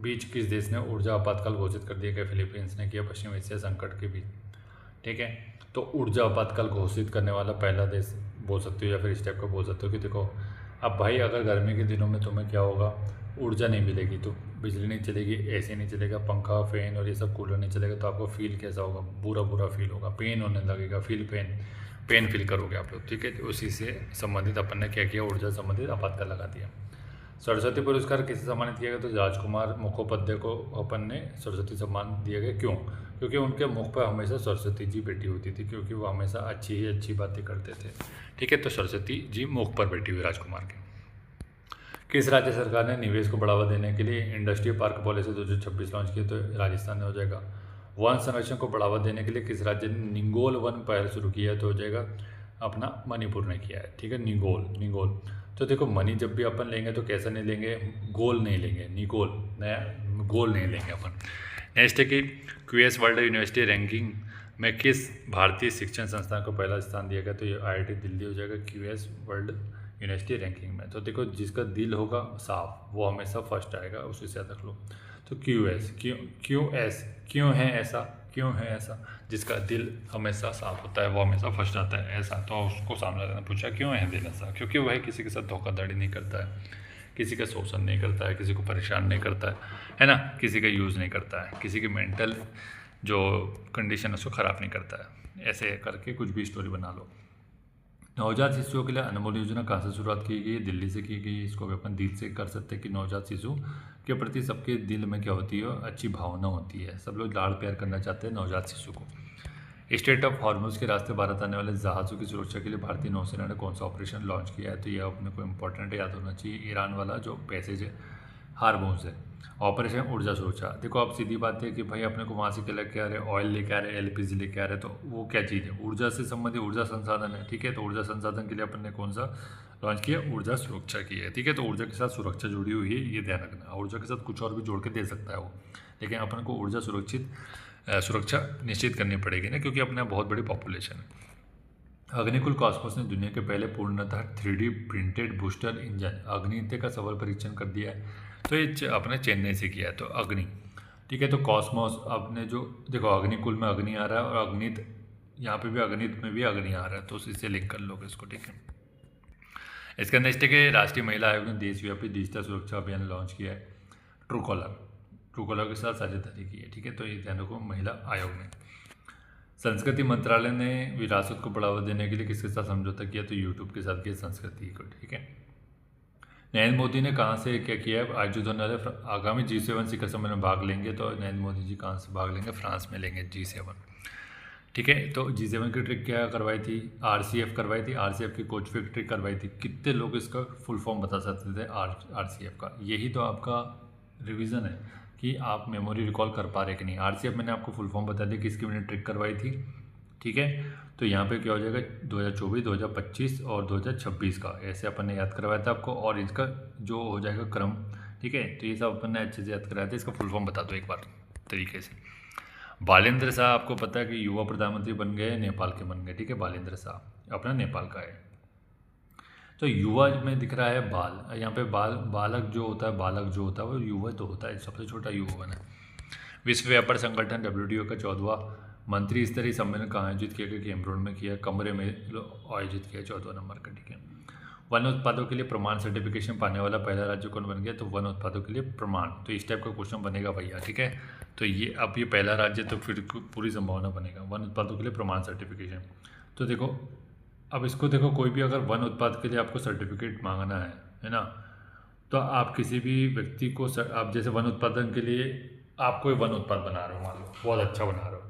बीच किस देश ने ऊर्जा आपातकाल घोषित कर दिया गया, फिलीपींस ने किया पश्चिम एशिया संकट के बीच। ठीक है, तो ऊर्जा आपातकाल घोषित करने वाला पहला देश बोल सकते हो, या फिर इस टाइप का बोल सकते हो कि देखो अब भाई, अगर गर्मी के दिनों में तुम्हें क्या होगा, ऊर्जा नहीं मिलेगी, तो बिजली नहीं चलेगी, एसी नहीं चलेगा, पंखा फैन और ये सब कूलर नहीं चलेगा, तो आपको फील कैसा होगा, बुरा बुरा फील होगा, पेन होने लगेगा, पेन फील करोगे आप लोग। ठीक है, तो उसी से संबंधित अपन ने क्या किया, ऊर्जा संबंधित आपातकाल लगा दिया। सरस्वती पुरस्कार किसे सम्मानित किया गया, तो राजकुमार मुखोपाध्याय को अपन ने सरस्वती सम्मान दिया गया। क्यों? क्योंकि उनके मुख पर हमेशा सरस्वती जी बैठी होती थी, क्योंकि वो हमेशा अच्छी ही अच्छी बातें करते थे। ठीक है, तो सरस्वती जी मुख पर बैठी हुई राजकुमार के। किस राज्य सरकार ने निवेश को बढ़ावा देने के लिए इंडस्ट्रियल पार्क पॉलिसी 2026 लॉन्च की, तो राजस्थान में हो जाएगा। वन संरक्षण को बढ़ावा देने के लिए किस राज्य ने निगोल वन पहल शुरू किया है, तो हो जाएगा अपना मणिपुर ने किया है। ठीक है, निगोल। तो देखो, मनी जब भी अपन लेंगे तो कैसा नहीं लेंगे, गोल नहीं लेंगे, निगोल, नया गोल नहीं लेंगे अपन। नेक्स्ट है कि क्यूएस वर्ल्ड यूनिवर्सिटी रैंकिंग में किस भारतीय शिक्षण संस्थान को पहला स्थान दिया गया, तो ये आईआईटी दिल्ली हो जाएगा क्यूएस वर्ल्ड यूनिवर्सिटी रैंकिंग में। तो देखो, जिसका दिल होगा साफ वो हमेशा फर्स्ट आएगा, उसे याद रख लो। तो क्यों है ऐसा, जिसका दिल हमेशा साफ होता है वो हमेशा फर्स्ट आता है, ऐसा। तो उसको सामने वाले ने पूछा क्यों है दिल ऐसा, क्योंकि वह किसी के साथ धोखाधड़ी नहीं करता है, किसी का शोषण नहीं करता है, किसी को परेशान नहीं करता है ना, किसी का यूज़ नहीं करता है, किसी की मेंटल जो कंडीशन है उसको ख़राब नहीं करता है। ऐसे करके कुछ भी स्टोरी बना लो। नवजात शिशुओं के लिए अनमोल योजना कहाँ से शुरुआत की गई, दिल्ली से की गई। इसको भी अपन दिल से कर सकते हैं कि नवजात शिशु के प्रति सबके दिल में क्या होती है, अच्छी भावना होती है, सब लोग लाड़ प्यार करना चाहते हैं नवजात शिशु को। स्टेट ऑफ हॉर्मुज के रास्ते भारत आने वाले जहाज़ों की सुरक्षा के लिए भारतीय नौसेना ने कौन सा ऑपरेशन लॉन्च किया है, तो यह अपने को इंपॉर्टेंट याद होना चाहिए, ईरान वाला जो पैसेज है हार्मुज है। ऑपरेशन ऊर्जा सुरक्षा, देखो अब सीधी बात है कि भाई अपने को वहाँ से क्या लेके आ रहे, ऑयल लेके आ रहे, एलपीजी लेके आ रहे, तो वो क्या चीज़ है, ऊर्जा से संबंधित ऊर्जा संसाधन है। ठीक है, तो ऊर्जा संसाधन के लिए अपन ने कौन सा लॉन्च किया, ऊर्जा सुरक्षा की है। ठीक है, तो ऊर्जा के साथ सुरक्षा जुड़ी हुई है, ये ध्यान रखना। ऊर्जा के साथ कुछ और भी जोड़ के दे सकता है वो, लेकिन अपन को ऊर्जा सुरक्षा निश्चित करनी पड़ेगी ना, क्योंकि अपने बहुत बड़ी पॉपुलेशन है। अग्निकुल कॉस्मोस ने दुनिया के पहले पूर्णतः 3D प्रिंटेड बूस्टर इंजन अग्नित्य का सफल परीक्षण कर दिया है, तो ये अपने चेन्नई से किया है, तो अग्नि। ठीक है, तो कॉस्मोस अपने जो देखो अग्निकुल में अग्नि आ रहा है और अग्नित यहाँ पे भी अग्नित में भी अग्नि आ रहा है, तो इससे लिंक कर लोगे इसको। ठीक है, इसका नेक्स्ट है कि राष्ट्रीय महिला आयोग ने देशव्यापी डिजिटल सुरक्षा अभियान लॉन्च किया है, ट्रूकॉलर के साथ साझेदारी की है। ठीक है, तो ये ध्यान रखो, महिला आयोग ने। संस्कृति मंत्रालय ने विरासत को बढ़ावा देने के लिए किसके साथ समझौता किया, तो यूट्यूब के साथ किया संस्कृति को। ठीक है, नरेंद्र मोदी ने कहाँ से क्या किया है, आयोजित होने वाले आगामी G7 शिखर सम्मेलन में भाग लेंगे, तो नरेंद्र मोदी जी कहाँ से भाग लेंगे, फ्रांस में लेंगे G7। ठीक है, तो G7 की ट्रिक क्या करवाई थी, RCF करवाई थी, RCF की कोच फिक ट्रिक करवाई थी। कितने लोग इसका फुल फॉर्म बता सकते थे RCF का, यही तो आपका रिवीजन है कि आप मेमोरी रिकॉल कर पा रहे कि नहीं। RCF मैंने आपको फुल फॉर्म बता दिया किसकी मैंने ट्रिक करवाई थी। ठीक है, तो यहाँ पे क्या हो जाएगा 2024, 2025 और 2026 का, ऐसे अपन ने याद करवाया था आपको, और इसका जो हो जाएगा क्रम। ठीक है, तो ये सब अपन ने अच्छे से याद कराया था। इसका फुल फॉर्म बता दो एक बार तरीके से। बालेंद्र शाह आपको पता है कि युवा प्रधानमंत्री बन गए, नेपाल के बन गए। ठीक है, बालेंद्र शाह अपना नेपाल का है। तो युवा में दिख रहा है बाल, यहाँ पे बालक जो होता है वो युवा तो होता है, सबसे छोटा युवा है। विश्व व्यापार संगठन WTO का 14वां मंत्री स्तरीय सम्मेलन का आयोजित किया गया, कैमरून में किया, कमरे में आयोजित किया 14 नंबर का। ठीक है, वन उत्पादों के लिए प्रमाण सर्टिफिकेशन पाने वाला पहला राज्य कौन बन गया, तो वन उत्पादों के लिए प्रमाण। तो इस टाइप का क्वेश्चन बनेगा भैया, ठीक है। तो ये अब ये पहला राज्य, तो फिर पूरी संभावना बनेगा वन उत्पादों के लिए प्रमाण सर्टिफिकेशन। तो देखो अब इसको देखो, कोई भी अगर वन उत्पाद के लिए आपको सर्टिफिकेट मांगना है ना, तो आप किसी भी व्यक्ति को आप जैसे वन उत्पादन के लिए आप कोई वन उत्पाद बना रहे हो, मान लो बहुत अच्छा बना रहे हो,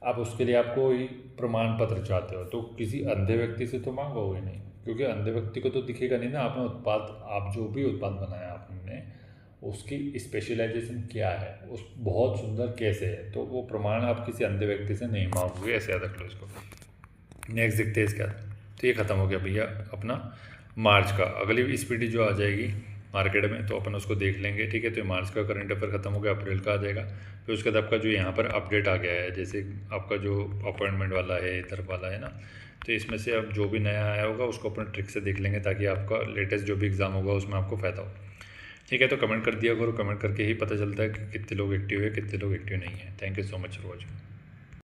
आप उसके लिए आप कोई प्रमाण पत्र चाहते हो, तो किसी अंधे व्यक्ति से तो मांगोगे नहीं, क्योंकि अंधे व्यक्ति को तो दिखेगा नहीं ना आपने उत्पाद, आप जो भी उत्पाद बनाया आपने उसकी स्पेशलाइजेशन क्या है, उस बहुत सुंदर कैसे है, तो वो प्रमाण आप किसी अंधे व्यक्ति से नहीं मांगोगे, ऐसे याद रख लो इसको। नेक्स्ट देखते हैं इसका। तो ये ख़त्म हो गया भैया अपना मार्च का। अगली स्पीडी जो आ जाएगी मार्केट में तो अपन उसको देख लेंगे, ठीक है। तो मार्च का करंट अफेयर खत्म हो गया, अप्रैल का आ जाएगा। फिर उसके बाद आपका जो यहाँ पर अपडेट आ गया है, जैसे आपका जो अपॉइंटमेंट वाला है इधर वाला है ना, तो इसमें से अब जो भी नया आया होगा उसको अपन ट्रिक से देख लेंगे, ताकि आपका लेटेस्ट जो भी एग्ज़ाम होगा उसमें आपको फ़ायदा हो, ठीक है। तो कमेंट कर दिया करो, कमेंट करके ही पता चलता है कि कितने लोग एक्टिव है कितने लोग एक्टिव नहीं है। Thank you so much for watching.